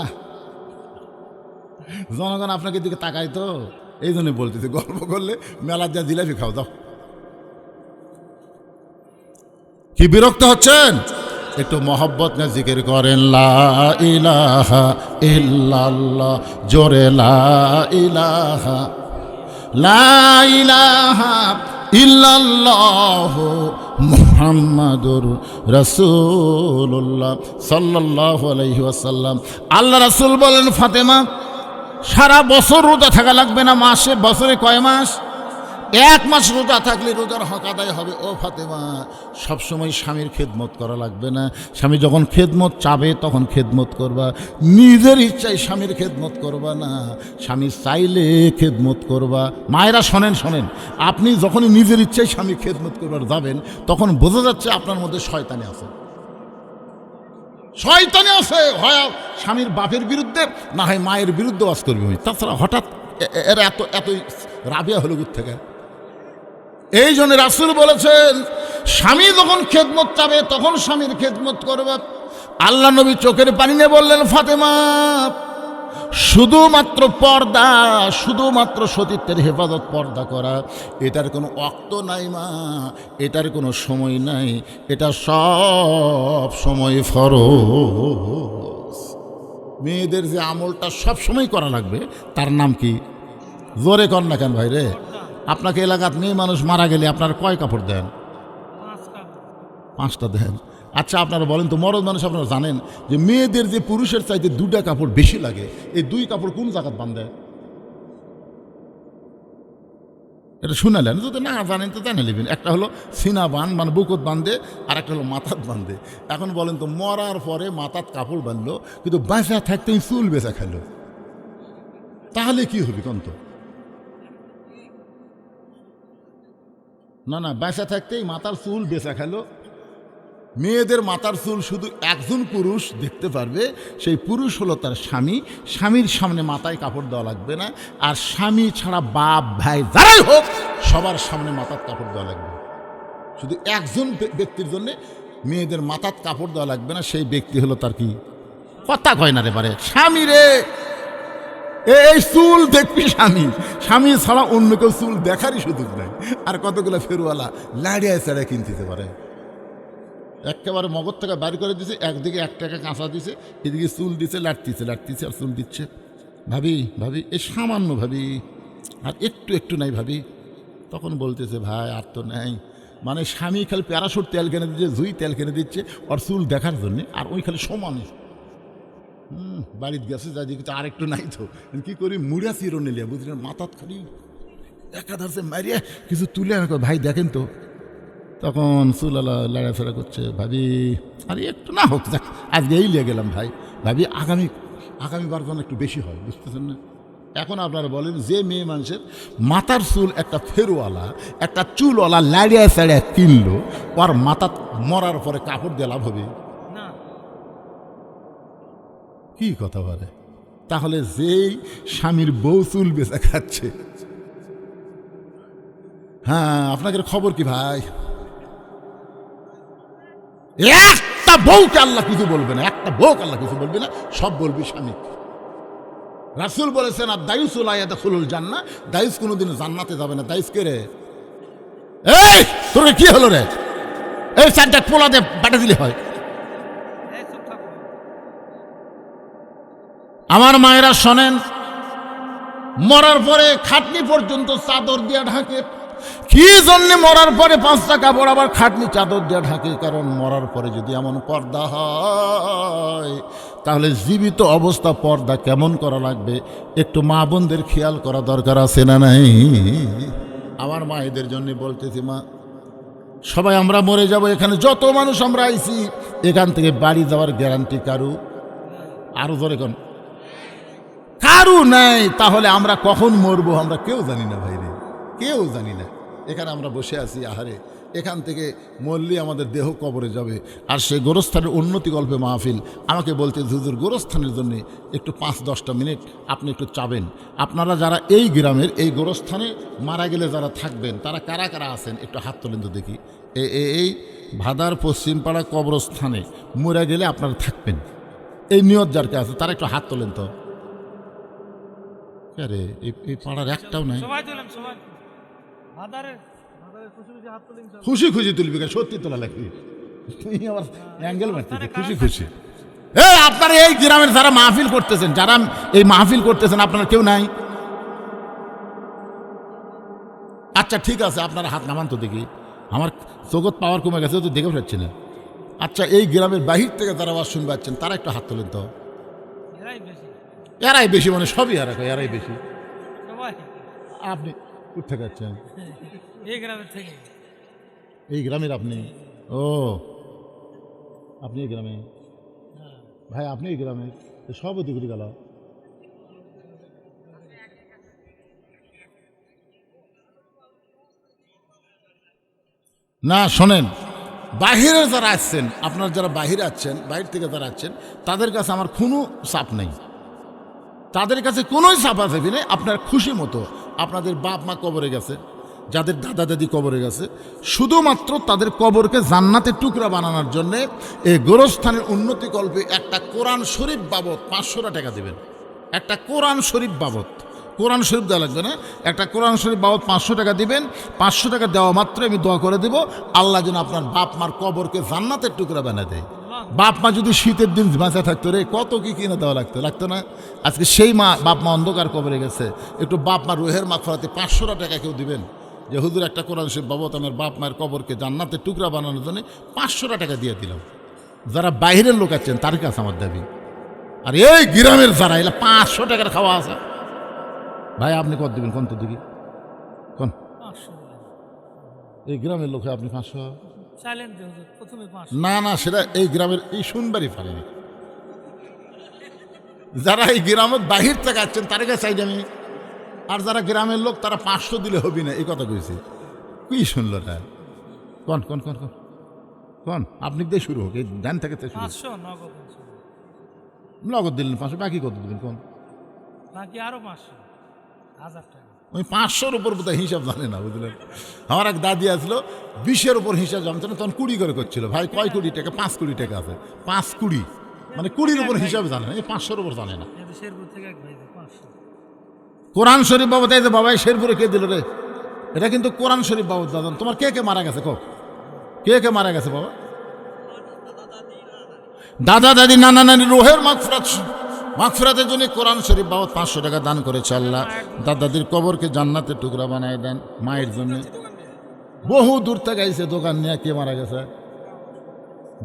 জনগণ আপনাকে দিকে তাকাই তো, এই জন্য বলতেছে গল্প করলে মেলা যা জিলাপি খাও দাও। কি বিরক্ত হচ্ছেন? একটু মহব্বত না জিকির করেন, লা ইলাহা ইল্লাল্লাহ, জোরে লা ইলাহা ইল্লাল্লাহ মুহাম্মাদুর রাসূলুল্লাহ সাল্লাল্লাহু আলাইহি ওয়াসাল্লাম। আল্লাহ রাসূল বলেন, ফাতেমা সারা বছর রোজা থাকা লাগবে না, মাসে বছরে কয় মাস? 1 মাস রোজা থাকলে রোজার হক আদায় হবে। ও ফাতেমা, সবসময় স্বামীর খেদমত করা লাগবে না। স্বামী যখন খেদমত চাবে তখন খেদমত করবা, নিজের ইচ্ছায় স্বামীর খেদমত করবা না। স্বামী চাইলে খেদমত করবা। মায়েরা শোনেন, আপনি যখনই নিজের ইচ্ছায় স্বামীর খেদমত করবার যাবেন তখন বোঝা যাচ্ছে আপনার মধ্যে শয়তানি আছে। হয় স্বামীর বাপের বিরুদ্ধে, না হয় মায়ের বিরুদ্ধে ওয়াজ করবে। তাছাড়া হঠাৎ এরা এত রাবিয়া হলো দূর থেকে। এই জন্য রাসূল বলেছেন, স্বামী যখন খেদমত চাবে তখন স্বামীর খেদমত করবে। আল্লাহ নবী চোখের পানি নিয়ে বললেন, ফাতেমা শুধুমাত্র পর্দা, শুধুমাত্র সতীত্বের হেফাজত, পর্দা করা, এটার কোনো ওয়াক্ত নাই মা, এটার কোনো সময় নাই, এটা সব সময় ফরজ। মেয়েদের যে আমলটা সব সময় করা লাগবে তার নাম কি? জোরে কর না কেন ভাই রে? আপনাকে এলাকাত মেয়ে মানুষ মারা গেলে আপনার কয় কাপড় দেন? 5টা দেন। আচ্ছা আপনারা বলেন তো, মরদ মানুষ আপনারা জানেন যে মেয়েদের যে পুরুষের চাইতে 2টা কাপড় বেশি লাগে, এই 2 কাপড় কোন জায়গাত বাঁধে? এটা শুনালেন? যদি না জানেন তো জানে নেবেন। একটা হলো সিনা বান, মানে বুকত বাঁধে, আর একটা হলো মাথাত বাঁধে। এখন বলেন তো, মরার পরে মাথাত কাপড় বাঁধলো কিন্তু বেঁচা থাকতে চুল বেচা খেলো, তাহলে কি হবে কোন? তো না, বেঁচা থাকতেই মাথার চুল বেচা খেলো। মেয়েদের মাথার চুল শুধু একজন পুরুষ দেখতে পারবে, সেই পুরুষ হলো তার স্বামী। স্বামীর সামনে মাথায় কাপড় দেওয়া লাগবে না, আর স্বামী ছাড়া বাপ ভাই যারাই হোক সবার সামনে মাথার কাপড় দেওয়া লাগবে। শুধু একজন ব্যক্তির জন্য মেয়েদের মাথার কাপড় দেওয়া লাগবে না, সেই ব্যক্তি হলো তার কি? কথা কয় না রে পারে, স্বামী রে। এই চুল দেখবি স্বামী ছাড়া অন্য কেউ চুল দেখারই সুযোগ নাই। আর কতগুলো ফেরওয়ালা লাড়িয়ায় চাড়ায় কিনতে পারে। একেবারে মগজ থেকে বাড়ি করে দিছে, একদিকে 1 টাকা কাঁচা দিছে, এদিকে চুল দিছে, লাটতিছে লাটতিছে আর চুল দিচ্ছে। ভাবি ভাবি এ সামান্য ভাবি, আর একটু একটু নাই ভাবি। তখন বলতেছে ভাই আর তো নাই, মানে স্বামী খালি প্যারাশুট তেল কিনে দিচ্ছে, জুই তেল কিনে দিচ্ছে ওর চুল দেখার জন্যে, আর ওই খালি সমানে বাড়িতে গেছে, যাই দেখি তো আর একটু নাই তো কি করি, মুড়া চিরো নিলিয়া বুঝলেন, মাথাত খালি একাধারছে মারিয়া কিছু তুলে আমাকে ভাই দেখেন তো। তখন চুলালা লাড়াফেরা করছে, ভাবি আরে একটু না হোক যাক, আজকে এই লিয়ে গেলাম ভাই, ভাবি আগামীবার যেন একটু বেশি হয়, বুঝতেছেন না। এখন আপনারা বলেন যে মেয়ে মানুষের মাথার চুল একটা ফেরওয়ালা, একটা চুলওয়ালা লাড়িয়া সাড়িয়া কিনলো, ওর মাথা মরার পরে কাপড় দিয়ে লাভ হবে না। কি কথা বলে? তাহলে যেই স্বামীর বউ চুল বেচা খাচ্ছে, হ্যাঁ আপনাদের খবর কি ভাই? একটা বউকে আল্লাহ কিছু বলবে না, একটা বউকে আল্লাহ কিছু বলবে না, সব বলবি স্বামী। রাসূল বলেছেন আর দায়ুসুল আয়াদাখুলুল জান্নাহ, দায়ুস কোনোদিন জান্নাতে যাবে না। দায়ুস কে রে? এই তোর কি হলো রে? এই চারটা পোলা দিয়ে বাটা দিলে হয়। এই চুপ থাকো। আমার মায়েরা শোনেন, মরার পরে খাটনি পর্যন্ত চাদর দিয়ে ঢাকে। কি জন্য মরার পরে 5 টাকা কাপড় আবার খাটনি চাদর দিয়ে ঢাকে? কারণ মরার পরে যদি এমন পর্দা হয়, তাহলে জীবিত অবস্থা পর্দা কেমন করা লাগবে একটু মা বোনদের খেয়াল করা দরকার আছে না নাই? আমার মায়েদের জন্য বলতেছি, মা সবাই আমরা মরে যাব, এখানে যত মানুষ আমরা আইছি, এখান থেকে বাড়ি যাওয়ার গ্যারান্টি কারু আরো ধরে কোন কারু নাই। তাহলে আমরা কখন মরবো আমরা কেউ জানি না ভাইরে, কেউ জানি না। এখানে আমরা বসে আছি, আহারে এখান থেকে মরলে আমাদের দেহ কবরে যাবে। আর সেই গোরস্থানের উন্নতি গল্পে মাহফিল আমাকে বলতে, হুজুর গোরস্থানের জন্য একটু 5-10টা মিনিট আপনি একটু চাবেন। আপনারা যারা এই গ্রামের এই গোরস্থানে মারা গেলে যারা থাকবেন, তারা কারা কারা আছেন একটু হাত তোলেন তো দেখি। এই ভাদার পশ্চিমপাড়া কবরস্থানে মরে গেলে আপনারা থাকবেন, এই নিয়ত যার কে আছে তারা একটু হাত তোলেন তো। আরে এই পাড়ার একটাও নাই। সবাই তুলেন, সবাই আদারে খুশি খুশি হাত তুলেন সবাই। খুশি খুশি তুলবি, সত্যি তোলা লাগবে। তুই আমার অ্যাঙ্গেল মারতেছিস, খুশি খুশি। আপনারা এই গ্রামের যারা মাহফিল করতেছেন, যারা এই মাহফিল করতেছেন, আপনারা কেউ নাই? আচ্ছা ঠিক আছে, আপনারা হাত নামান তো দেখি। আমার জগৎ পাওয়ার কমে গেছে তো, দেখে ফেলছি না। আচ্ছা এই গ্রামের বাহির থেকে যারা আওয়াজ শুনতে পাচ্ছেন, তারা একটু হাত তোলেন তো। এরাই বেশি, এরাই বেশি মানে সবই এরাই বেশি। সবাই। আপনি কোথা যাচ্ছেন? এই গ্রামের থেকে। এই গ্রামের আপনি? ও আপনি এই গ্রামে? ভাই আপনি এই গ্রামে? সব দিকে গেল। না শোনেন, বাহিরে যারা আসছেন, আপনার যারা বাহিরে আছেন, বাহির থেকে যারা আছেন, তাদের কাছে আমার কোনো চাপ নেই, তাদের কাছে কোনোই চাপ আছে নেই। আপনার খুশি মতো আপনাদের বাপ মা কবরে গেছে, যাদের দাদা দাদি কবরে গেছে, শুধুমাত্র তাদের কবরকে জান্নাতের টুকরা বানানোর জন্যে এই গোরস্থানের উন্নতি কল্পে একটা কোরআন শরীফ বাবদ 500 টাকা দেবেন। একটা কোরআন শরীফ বাবদ, কোরআন শরীফ দেওয়া লাগবে না, একটা কোরআন শরীফ বাবদ 500 টাকা দিবেন। 500 টাকা দেওয়া মাত্র আমি দোয়া করে দেব, আল্লাহ যেন আপনার বাপ মার কবরকে জান্নাতের টুকরা বানিয়ে দেয়। বাপ মা যদি শীতের দিন বাঁচা থাকতো রে, কত কি কিনে দেওয়া লাগতো না? আজকে সেই বাপ মা অন্ধকার কবরে গেছে, একটু বাপ মা রুহের মাগফিরাতে 500 টাকা কেউ দিবেন, যে হুজুর একটা কোরআন শরীফ বাবদ আমার বাপ মায়ের কবরকে জান্নাতের টুকরা বানানোর জন্য 500 টাকা দিয়ে দিলাম। যারা বাইরের লোক আছেন তার কাছে আমার দাবি। আর এই গ্রামের যারা এলা 500 টাকার খাওয়া আছে, ভাই আপনি কত দিবেন কোন তো দেখি কোন? 500 এই গ্রামের লোকে আপনি 500? চাইলেন যে হুজুর প্রথমে 500। না সেটা এই গ্রামের এই শুনবারই পারেনি। যারা এই গ্রামের বাহির থেকে আসছেন তার কাছে চাইছি আমি। আর যারা গ্রামের লোক তারা 500 দিলে হবি না, এই কথা কইছি। কি শুনলো তা? কোন কোন কোন কোন কোন আপনি দিয়ে শুরু হোক, এই ধ্যান থেকে শুরু। 500 নগদ। নগদ দিলেন 500, বাকি কত দিবেন কোন? বাকি আরো 500, 1000 টাকা। ওই 500-র উপর বোধহয় হিসাব জানে না, বুঝলেন? আমার এক দাদি আসলো, 20-এর উপর হিসাব জানতো না, তখন 20 করে করছিল। ভাই কয় কোটি টাকা? 5 কোটি টাকা আছে। 5 কোটি মানে 20-র উপর হিসাব জানে না, এই 500-র উপর জানে না। শেরপুর থেকে এক ভাই 500 কোরআন শরীফ বাবদ এই যে বাবা শেরপুরে কে দিল রে? এটা কিন্তু কোরআন শরীফ বাবদ দাদা। তোমার কে কে মারা গেছে? কে কে মারা গেছে বাবা? দাদা দাদি নানা নানি রোহের মাগফিরাতের জন্য কোরআন শরীফ বাবদ 500 টাকা দান করেছে আল্লাহ। দাদা দাদির কবরকে জান্নাতের টুকরা বানায় দেন। মায়ের জন্য বহু দূর থেকে আইসে দোকান নিয়ে, কে মারা গেছে?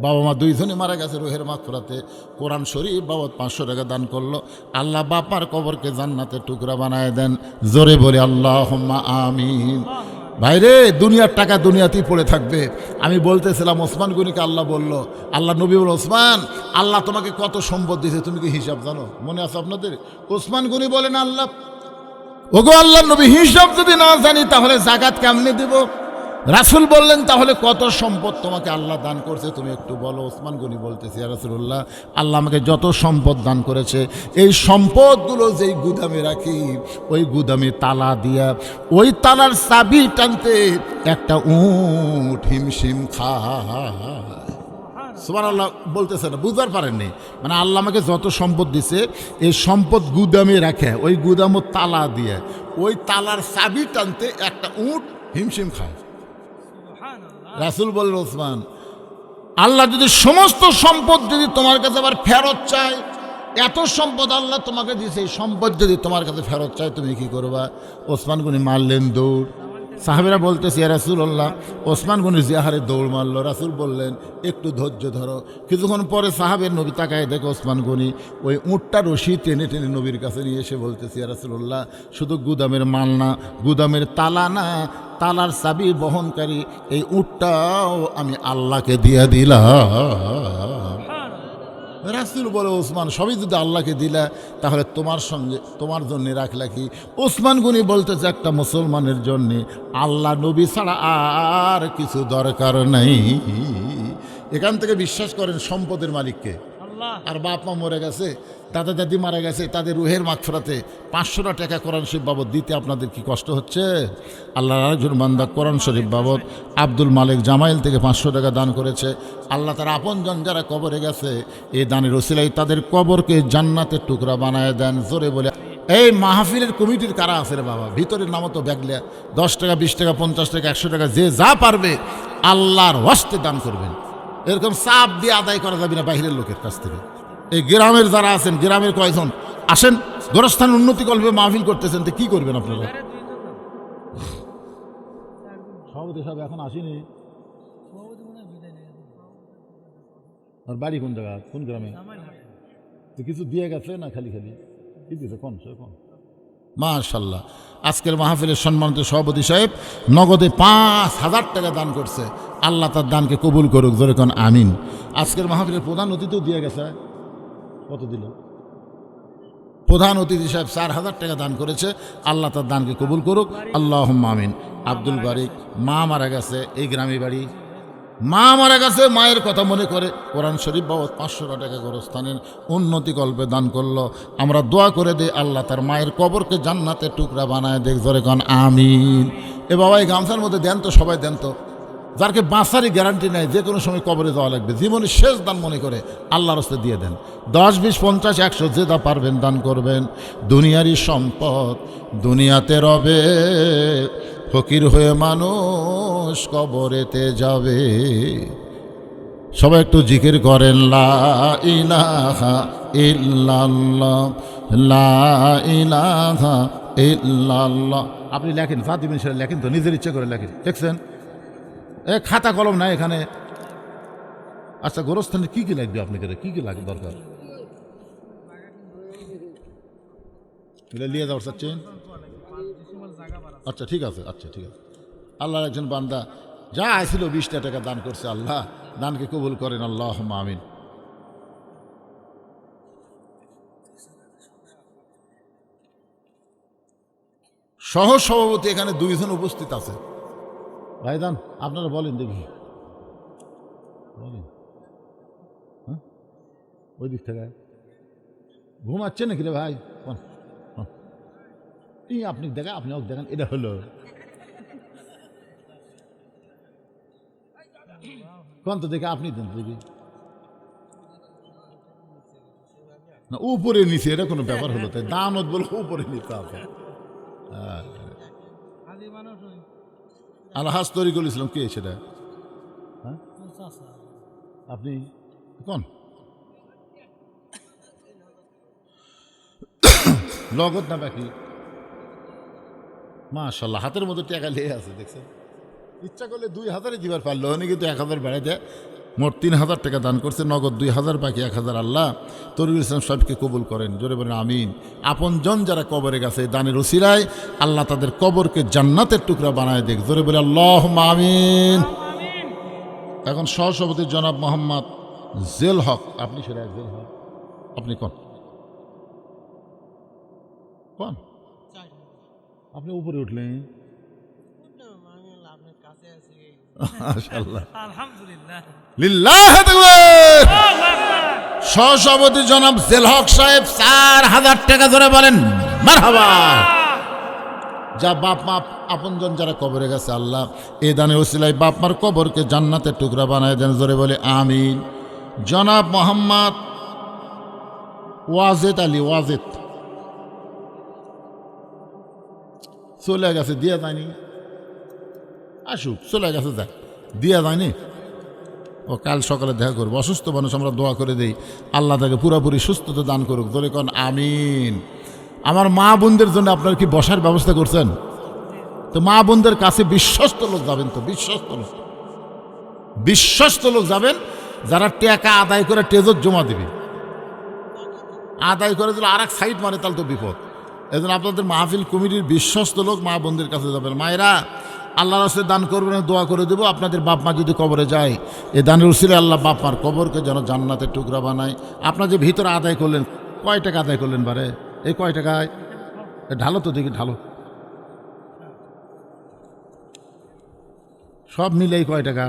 বাবা মা দুইজনই মারা গেছে রোহের মাগফিরাতে। কোরআন শরীফ বাবদ 500 টাকা দান করলো। আল্লাহ বাপার কবরকে জান্নাতের টুকরা বানায় দেন। জোরে বলে আল্লাহুম্মা আমিন। ভাইরে, দুনিয়ার টাকা দুনিয়াতেই পড়ে থাকবে। আমি বলতেছিলাম ওসমান গনিকে আল্লাহ বলল, আল্লাহ নবী বল, ওসমান আল্লাহ তোমাকে কত সম্পদ দিয়েছে তুমি কি হিসাব জানো? মনে আছে আপনাদের? ওসমান গনি বলেন, আল্লাহ ওগো আল্লাহ নবী, হিসাব যদি না জানি তাহলে জাকাত কেমনে দেব? রাসূল বললেন, তাহলে কত সম্পদ তোমাকে আল্লাহ দান করছে তুমি একটু বলো। ওসমান গনি বলতেছে, ইয়া রাসূলুল্লাহ, আল্লাহ আমাকে যত সম্পদ দান করেছে এই সম্পদগুলো যেই গুদামে রাখি, ওই গুদামে তালা দিয়া ওই তালার চাবি টানতে একটা উট হিমশিম খায়। সুবহানাল্লাহ বলতেছে না, বুঝতে পারেননি? মানে আল্লাহ আমাকে যত সম্পদ দিছে এই সম্পদ গুদামে রাখে, ওই গুদামও তালা দিয়ে ওই তালার চাবি টানতে একটা উট হিমশিম খায়। রাসূল বলল, ওসমান আল্লাহ যদি সমস্ত সম্পদ যদি তোমার কাছে আবার ফেরত চায়, এত সম্পদ আল্লাহ তোমাকে দিয়েছে, এই সম্পদ যদি তোমার কাছে ফেরত চায় তুমি কি করবা? ওসমান গনি মারলেন দৌড়। সাহাবীরা বলতেছে, ইয়া রাসূলুল্লাহ, ওসমান গনি জিহারে দৌড় মারলো। রাসূল বললেন, একটু ধৈর্য ধরো। কিছুক্ষণ পরে সাহাবের নবী তাকায় দেখে ওসমান গনি ওই উটটা রশি টেনে টেনে নবীর কাছে নিয়ে এসে বলতেছে, ইয়া রাসূলুল্লাহ, শুধু গুদামের মাল না, গুদামের তালা না, তালার চাবি বহনকারী এই উটটাও আমি আল্লাহকে দিয়ে দিলাম। রাসূল বলে, ওসমান সবই যদি আল্লাহকে দিলা তাহলে তোমার সঙ্গে তোমার জন্য রাখলা কি? ওসমান গনি বলতেছে, একটা মুসলমানের জন্যে আল্লাহ নবী ছাড়া আর কিছু দরকার নাই। এখান থেকে বিশ্বাস করেন সম্পদের মালিককে। আর বাপ মা মরে গেছে, দাদা দাদি মারা গেছে, তাদের রুহের মাগফিরাতে 500 টাকা কোরআন শরীফ বাবদ দিতে আপনাদের কি কষ্ট হচ্ছে? আল্লাহর আরেকজন বান্দা কোরআন শরীফ বাবদ আব্দুল মালিক জামাইল থেকে 500 টাকা দান করেছে। আল্লাহ তার আপনজন যারা কবরে গেছে এই দানের ওসিলায় তাদের কবরকে জান্নাতের টুকরা বানায় দেন। জোরে বলে এই মাহফিলের কমিটির কারা আছে রে বাবা? ভিতরের নামও তো ব্যাগলে 10 টাকা 20 টাকা 50 টাকা 100 টাকা যে যা পারবে আল্লাহর ওয়াস্তে দান করবেন। এরকম চাপ দিয়ে আদায় করা যাবে না বাইরের লোকের কাছ থেকে। এই গ্রামের যারা আছেন, গ্রামের কয়জন আসেন গোরস্থান উন্নতি কল্পে মাহফিল করতেছেন, তো কি করবেন আপনারা? সভাপতি সাহেব এখন আসেনি। আর বাড়ি কোন জায়গা, কোন গ্রামে? তো কিছু দিয়ে গেছে না খালি খালি কি দিয়েছে? কোন মাশাআল্লাহ। আজকের মাহফিলের সম্মানিত সভাপতি সাহেব নগদে 5,000 টাকা দান করছে। আল্লাহ তার দানকে কবুল করুক, জোরে কোন আমিন। আজকের মাহফিলের প্রধান অতিথিও দিয়ে গেছে। কত দিল? প্রধান অতিথি সাহেব 4,000 টাকা দান করেছে। আল্লাহ তার দানকে কবুল করুক, আল্লাহুম্মা আমিন। আব্দুল বারিক, মা মারা গেছে, এই গ্রামে বাড়ি। মা মারা গেছে, মায়ের কথা মনে করে কোরআন শরীফ বাবদ 500 টাকা গোরস্থানের উন্নতি কল্পে দান করলো। আমরা দোয়া করে দিই আল্লাহ তার মায়ের কবরকে জান্নাতের টুকরা বানায় দেখ, জোরে কোন আমিন। এ বাবা এই গামছার মধ্যে দেন তো, সবাই দেন তো। যারকে বাঁচারই গ্যারান্টি নেই, যে কোনো সময় কবরে যাওয়া লাগবে, জীবনের শেষ দান মনে করে আল্লাহর রাস্তায় দিয়ে দেন। 10, 20, 50, 100 যে দা পারবেন দান করবেন। দুনিয়ারই সম্পদ দুনিয়াতে রবে, ফকির হয়ে মানুষ কবরেতে যাবে। সবাই একটু জিকির করেন, লা ইলাহা ইল্লাল্লাহ, লা ইলাহা ইল্লাল্লাহ। আপনি লেখেন, ফাতিমিন সাহেব লেখেন তো, নিজের ইচ্ছে করে লেখেন। দেখছেন এ খাতা কলম নাই এখানে। আচ্ছা, গোরস্থানে কি কি লাগবে আপনাকে? কি কি লাগে দরকার? নিয়ে যাওয়ার চাচ্ছেন? আচ্ছা ঠিক আছে, আচ্ছা ঠিক আছে। আল্লাহর একজন বান্দা যা আসছিল 20 টাকা দান করছে। আল্লাহ দানকে কবুল করেন, আল্লাহুম্মা আমিন। সহ সভাপতি এখানে 2 জন উপস্থিত আছে। ভাইদান আপনারা বলেন দেখি, বলেন। হ্যাঁ, ওই দিক থেকে ঘুমাচ্ছে নাকি রে ভাই? আপনি দেখা, আপনি দেখেন, এটা হলো কোন তো দেখে আপনি দেন দেখি না, উপরে নিচে এটা কোনো ব্যাপার হলো? তাই দানত বলে উপরে নিতে হবে। আলহাজ তরিকুল ইসলাম কে সেটা? হ্যাঁ আপনি কোন নগদ না বাকি? মাশাল্লাহ, হাতের মধ্যে টাকা লেগে আছে দেখছেন। ইচ্ছা করলে 2000 দিবার পারলো, উনি কিন্তু 1000 বেড়াই দেয়। মোট 3000 টাকা দান করছে, নগদ 2000, বাকি 1000। আল্লাহ তরিকুল ইসলাম সাহেবকে কবুল করেন, জোরে বলেন আমিন। আপনজন যারা কবরে গেছে দানের উসিলায় আল্লাহ তাদের কবরকে জান্নাতের টুকরা বানায় দেখ, জোরে বলে আল্লাহুম্মা আমিন। এখন সহসভাপতি জনাব মোহাম্মদ জেল হক, আপনি সেটা জেল হক, আপনি কোন কোন আপনি উপরে উঠলেন? মাশাআল্লাহ, আলহামদুলিল্লাহ। লিল্লাহি তাকবীর। সহসভাপতি জনাব জেল হক সাহেব 4000 টাকা ধরে বলেন মারহাবা। যা বাপ মা আপনজন যারা কবরে গেছে আল্লাহ এই দানের ওসিলায় বাপ মার কবরকে জান্নাতের টুকরা বানায় দেন, জোরে বলে আমিন। জনাব মোহাম্মদ ওয়াজেদ আলী, ওয়াজেদ চলে গেছে, দিয়া যায়নি, আসুক, চলে গেছে, যাক, দিয়া যায়নি। ও কাল সকালে দেখা করবো। অসুস্থ মানুষ আমরা দোয়া করে দেই, আল্লাহ তাকে পুরোপুরি সুস্থতা দান করুক, ধরে কোন আমিন। আমার মা বোনদের জন্য আপনার কি বসার ব্যবস্থা করছেন? তো মা বোনদের কাছে বিশ্বস্ত লোক যাবেন, তো বিশ্বস্ত লোক যাবেন যারা টাকা আদায় করে টেজত জমা দিবে। আদায় করে দিলে আর এক সাইড মানে তাহলে তো বিপদ। এই জন্য আপনাদের মাহফিল কমিটির বিশ্বস্ত লোক মা বোনদের কাছে যাবেন। মায়েরা আল্লাহ রাস্তায় দান করবেন, দোয়া করে দেবো। আপনাদের বাপ মা যদি কবরে যায়, এই দানের উসিলায় আল্লাহ বাপ মার কবরকে যেন জান্নাতের টুকরা বানায়। আপনার যে ভিতরে আদায় করলেন, কয় টাকা আদায় করলেন বারে? এই কয় টাকায় ঢালো তো দেখি, ঢালো সব মিলে এই কয় টাকা?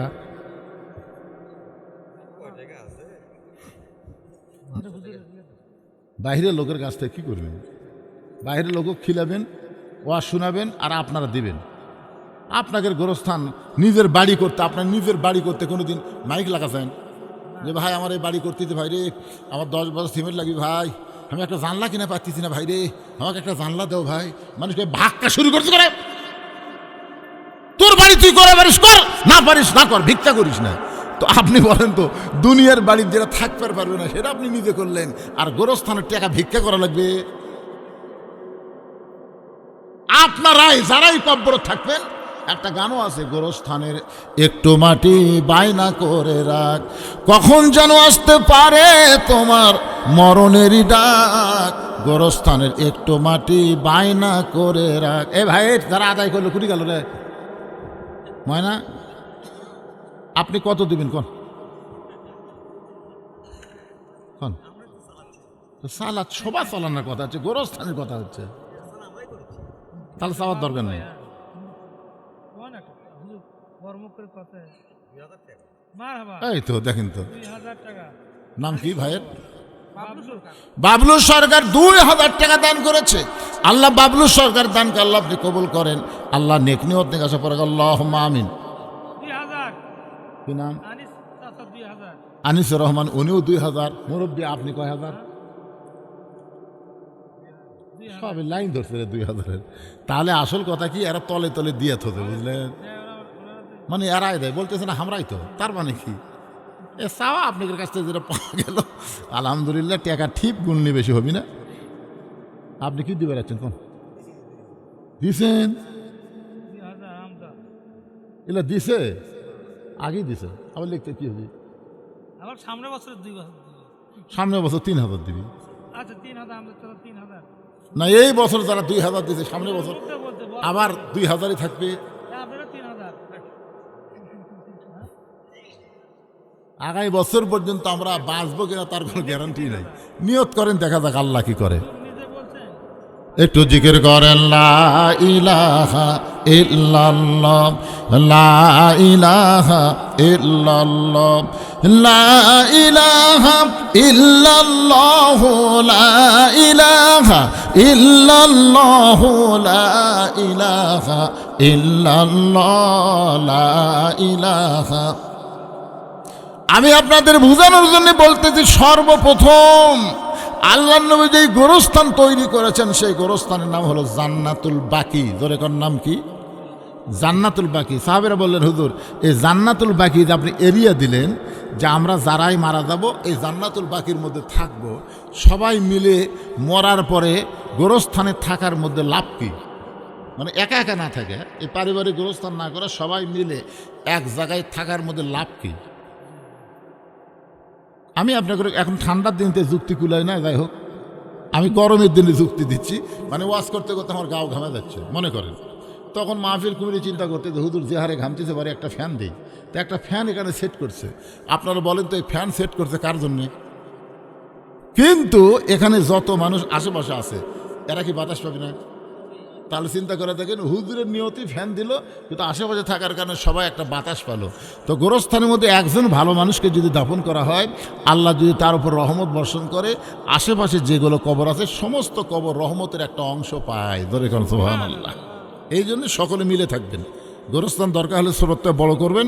বাইরের লোকের কাছ থেকে কি করবেন? বাইরের লোক খিলাবেন, ওয়াজ শোনাবেন, আর আপনারা দিবেন। আপনাকে গোরস্থান নিজের বাড়ি করতে, আপনার নিজের বাড়ি করতে কোনোদিন মাইক লাগাছেন যে ভাই আমার এই বাড়ি করতে ভাই রে, আমার 10 বছর সিমেন্ট লাগবে ভাই, আমি একটা জানলা কিনা পাচ্ছি না ভাই রে, আমাকে একটা জানলা দেও ভাই। মানুষকে ভাগটা শুরু করতে করে, তোর বাড়ি তুই করে পারিস কর, না পারিস না কর, ভিক্ষা করিস না। তো আপনি বলেন তো, দুনিয়ার বাড়ির যেটা থাকতে পারবে না সেটা আপনি নিজে করলেন, আর গোরস্থানের টাকা ভিক্ষা করা লাগবে? আপনারাই যারাই কব্বর থাকবেন, একটা গানও আছে, গোরস্থানের একটু মাটি বায়না করে রাখ, কখন যেন আসতে পারে তোমার মরণেরই ডাক, গোরস্থানের একটু মাটি বায়না করে রাখ। এ ভাই যারা আদায় করলো কুড়ি গেল রে ময়না, আপনি কত দিবেন কোন কোন? সালাদ সবা চালানোর কথা হচ্ছে, গোরস্থানের কথা হচ্ছে, তাহলে চাওয়ার দরকার নেই। এই তো দেখেন তো, নাম কি ভাইয়ের? বাবলু সরকার 2000 টাকা দান করেছে। আল্লাহ বাবলু সরকার দানকে আল্লাহ আপনি কবুল করেন, আল্লাহ নেক নিয়ত নিয়ে আসা পরে আল্লাহুম্মা আমিন। কি নাম? আনিসুর রহমান, উনিও 2000। মুরব্বী আপনি কয় হাজার? সবে লাইন ধরছে 2000-এর। তাহলে আসল কথা কি, এরা তলে তলে দিয়ে থতে, বুঝলেন? মানে এরাই দেয়, বলতেছে না আমরাই তো, তার মানে কি এ চাওয়া আপনাদের কাছ থেকে যেটা পাওয়া গেল আলহামদুলিল্লাহ, টাকা ঠিক গুণনি বেশি হবি না। আপনি কি দিবে রাখছেন কোন দিছেন? এগুলো দিছে, আগেই দিছে, আবার লিখতে কি হবে? সামনের বছর 3000 দিবি। না এই বছর যারা 2000 দিছে, সামনের বছর আবার 2000-ই থাকবে। আগামী বছর পর্যন্ত আমরা বাঁচবো কিনা তার কোনো গ্যারান্টি নাই। নিয়ত করেন, দেখা যাক আল্লাহ কি করে। একটু জিকির করেন, লা ইলাহা ইল্লাল্লাহ, লা ইলাহা ইল্লাল্লাহ, লা ইলাহা ইল্লাল্লাহ, লা ইলাহা ইল্লাল্লাহ, লা ইলাহা ইল্লাল্লাহ, লা ইলাহা। আমি আপনাদের বোঝানোর জন্য বলতেছি, সর্বপ্রথম আল্লাহর নবী যেই গোরস্থান তৈরি করেছেন সেই গোরস্থানের নাম হলো জান্নাতুল বাকি। জোরে কোন নাম কি? জান্নাতুল বাকি। সাহাবেরা বললেন হুজুর এই জান্নাতুল বাকি যে আপনি এরিয়া দিলেন যে আমরা যারাই মারা যাব এই জান্নাতুল বাকির মধ্যে থাকব, সবাই মিলে মরার পরে গোরস্থানে থাকার মধ্যে লাভ কি? মানে একা একা না থাকে, এই পারিবারিক গোরস্থান না করে সবাই মিলে এক জায়গায় থাকার মধ্যে লাভ কি? আমি আপনাকে এখন ঠান্ডার দিনতে যুক্তি কুলাই না, যাই হোক আমি গরমের দিনে যুক্তি দিচ্ছি, মানে ওয়াজ করতে করতে আমার গাও ঘামে যাচ্ছে মনে করেন। তখন মাহফিল কমিটি চিন্তা করতে যে হুজুর যে হারে ঘামতেছে পারে একটা ফ্যান দিই, তো একটা ফ্যান এখানে সেট করছে। আপনারা বলেন তো এই ফ্যান সেট করছে কার জন্যে? কিন্তু এখানে যত মানুষ আশেপাশে আছে এরা কি বাতাস পাবে না? তাহলে চিন্তা করে দেখেন হুজুরের নিয়তি ফ্যান দিল, কিন্তু আশেপাশে থাকার কারণে সবাই একটা বাতাস পেল। তো গোরস্থানের মধ্যে একজন ভালো মানুষকে যদি দাফন করা হয়, আল্লাহ যদি তার উপর রহমত বর্ষণ করে, আশেপাশে যেগুলো কবর আছে সমস্ত কবর রহমতের একটা অংশ পায়। ধরে কোন সুবহানাল্লাহ। এই জন্য সকলে মিলে থাকবেন। গোরস্থান দরকার হলে সুরতটা বড় করবেন,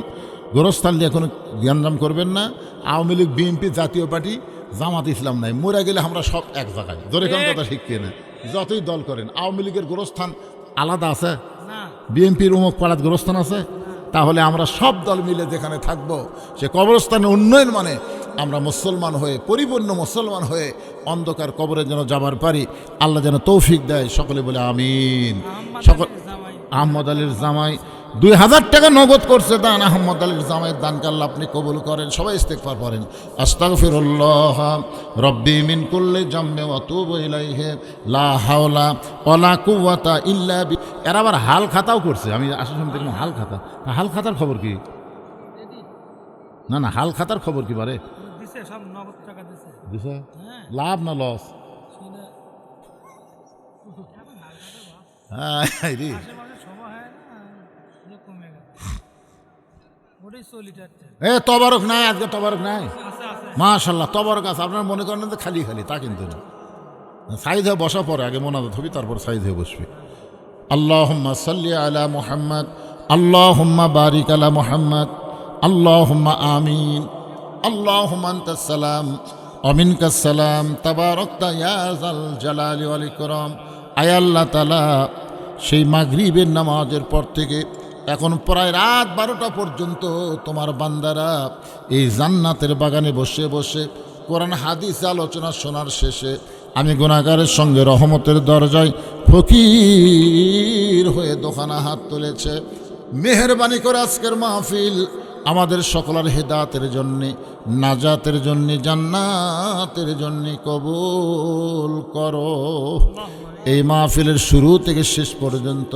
গোরস্থান নিয়ে কোনো জ্ঞানদাম করবেন না। আওয়ামী লীগ, বিএনপি, জাতীয় পার্টি, জামাত ইসলাম নাই, মরে গেলে আমরা সব এক জায়গায়। ধরে কোন কথা শিখিয়ে না, যতই দল করেন। আওয়ামী লীগের গোরস্থান আলাদা আছে, বিএনপির উমুক পাড়াত গোরস্থান আছে, তাহলে আমরা সব দল মিলে যেখানে থাকব সে কবরস্থানের উন্নয়ন মানে আমরা মুসলমান হয়ে, পরিপূর্ণ মুসলমান হয়ে অন্ধকার কবরে যেন যাবার পারি, আল্লাহ যেন তৌফিক দেয়। সকলে বলে আমিন। সকল আহমদ আলীর জামাই 2000 টাকা নগদ করছে দান। আহমদ আলীর জামাইয়ের দানকে আল্লাহ আপনি কবুল করেন। সবাই ইস্তেগফার করেন, আস্তাগফিরুল্লাহ রব্বি মিন কুল্লি জামবি ওয়া তুবু ইলাইহি লা হাওলা ওয়ালা কুওয়াতা ইল্লা বি। এরা আবার হাল খাতাও করছে, আমি আসলে শুনতে গেলাম হাল খাতা। হাল খাতার খবর কি? না না, হাল খাতার খবর কি বারে? দিছে সব নগদ টাকা দিছে। দিছে লাভ না লস? হ্যাঁ রে, আশেপাশে সভা হয় না, যে কমে গেল ওটাই চলি যাচ্ছে। এ তবারক নাই, আজকে তবারক নাই। আছে আছে মাশাল্লাহ তবারক আছে। আপনারা মনে করেন যে খালি খালি, তা কিন্তু না। সাইদ হয়ে বসা পরে আগে মোনাজাত হবি, তারপর সাইদ হয়ে বসবি। আল্লাহুম্মা সাল্লি আলা মুহাম্মদ, আল্লাহুম্মা বারিক আলা মুহাম্মদ, আল্লাহুম্মা আমিন। আল্লাহুম্মা আনতাস সালাম ওয়া মিনকাস সালাম, তাবারাকতা ইয়া যাল জালালি ওয়াল ইকরাম। আয় আল্লাহ তাআলা, সেই মাগরিবের নামাজের পর থেকে এখন প্রায় রাত 12টা পর্যন্ত তোমার বান্দারা এই জান্নাতের বাগানে বসে বসে কোরআন হাদিস আলোচনা শোনার শেষে আমি গুনাহগারের সঙ্গে রহমতের দরজায় ফকির হয়ে দোকানা হাত তুলেছে। মেহেরবানি করে আজকের মাহফিল আমাদের সকলের হেদায়েতের জন্যে, নাজাতের জন্যে, জান্নাতের জন্যে কবুল করো। এই মাহফিলের শুরু থেকে শেষ পর্যন্ত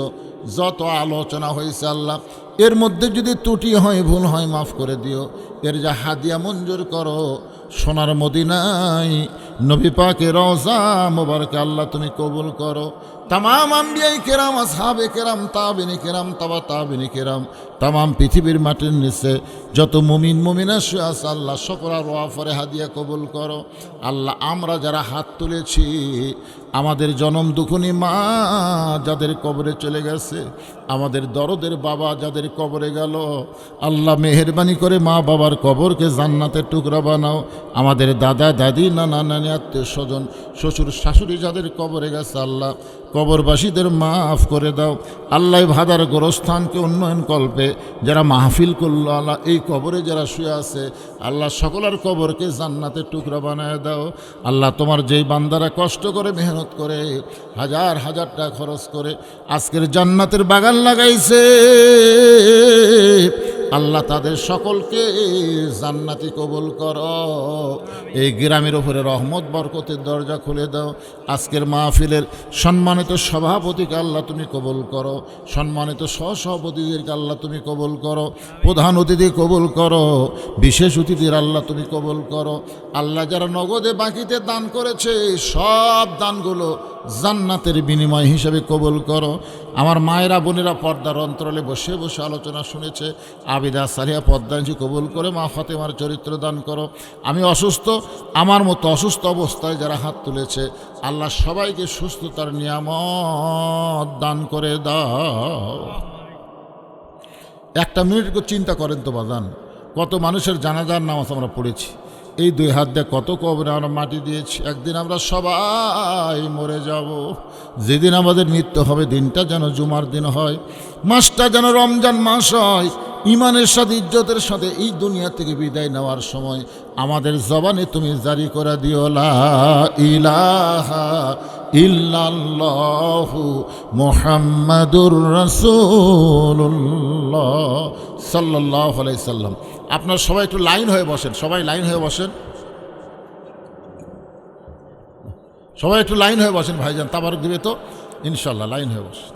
যত আলোচনা হয়েছে আল্লাহ, এর মধ্যে যদি ত্রুটি হয়, ভুল হয়, মাফ করে দিও। এর যা হাদিয়া মঞ্জুর করো। সোনার মদিনায় নবী পাকের রওজা মোবারকে আল্লাহ তুমি কবুল করো। তামাম আম্বিয়াই কেরাম, আসহাবে কেরাম, তাবিনী কেরাম, তাবা তাবিনী কেরাম, তামাম পৃথিবীর মাটির নিচে যত মুমিন মুমিনা শুয়ে আছে আল্লাহ সকলের ওয়াফরে হাদিয়া কবুল করো। আল্লাহ আমরা যারা হাত তুলেছি, আমাদের জনম দুখুনি মা যাদের কবরে চলে গেছে, আমাদের দরদের বাবা যাদের কবরে গেল, আল্লাহ মেহেরবানি করে মা বাবার কবরকে জান্নাতের টুকরা বানাও। আমাদের দাদা দাদি, নানা নানি, আত্মীয় স্বজন, শ্বশুর শাশুড়ি যাদের কবরে গেছে আল্লাহ কবরবাসীদের মাফ করে দাও। আল্লাহ ভাদার গোরস্থানকে উন্নয়ন কল্পে যারা মাহফিল করলো আল্লাহ, এই কবরে যারা শুয়ে আছে আল্লাহ সকলের কবরকে জান্নাতের টুকরা বানায় দাও। আল্লাহ তোমার যেই বান্দারা কষ্ট করে মেহনত করে হাজার হাজার টাকা খরচ করে আজকের জান্নাতের বাগান লাগাইছে আল্লাহ তাদের সকলকে জান্নাতি কবুল করো। এই গ্রামের উপরে রহমত বরকতের দরজা খুলে দাও। আজকের মাহফিলের সম্মানিত সভাপতিকে আল্লাহ তুমি কবুল করো, সম্মানিত সহসভাপতিদেরকে আল্লাহ তুমি কবুল করো, প্রধান অতিথি কবুল করো, বিশেষ অতিথির আল্লাহ তুমি কবুল করো। আল্লাহ যারা নগদে বাকিতে দান করেছে সব দানগুলো জান্নাতের বিনিময় হিসেবে কবুল করো। আমার মায়েরা বোনেরা পর্দার অন্তরালে বসে বসে আলোচনা শুনেছে, আবিদা সালিহা পদ্মাঞ্জি কবুল করে মা ফাতেমার চরিত্র দান করো। আমি অসুস্থ, আমার মতো অসুস্থ অবস্থায় যারা হাত তুলেছে আল্লাহ সবাইকে সুস্থতার নিয়ামত দান করে দাও। একটা মিনিট চিন্তা করেন তো বাজান, কত মানুষের জানাজার নামাজ আমরা পড়েছি, এই 2 হাত দিয়ে কত কবরে আমরা মাটি দিয়েছি। একদিন আমরা সবাই মরে যাব। যেদিন আমাদের মৃত্যু হবে দিনটা যেন জুমার দিন হয়। মাসটা যেন রমজান মাস হয়, ইমানের সাথে ইজ্জতের সাথে এই দুনিয়া থেকে বিদায় নেওয়ার সময় আমাদের জবানে তুমি জারি করে দিও লা ইলাহা ইল্লাল্লাহু মুহাম্মাদুর রাসূলুল্লাহ সাল্লাল্লাহু আলাইহি সাল্লাম। আপনারা সবাই একটু লাইন হয়ে বসেন, সবাই লাইন হয়ে বসেন, সবাই একটু লাইন হয়ে বসেন। ভাইজান তাবারক দিবে তো ইনশাল্লাহ, লাইন হয়ে বসেন।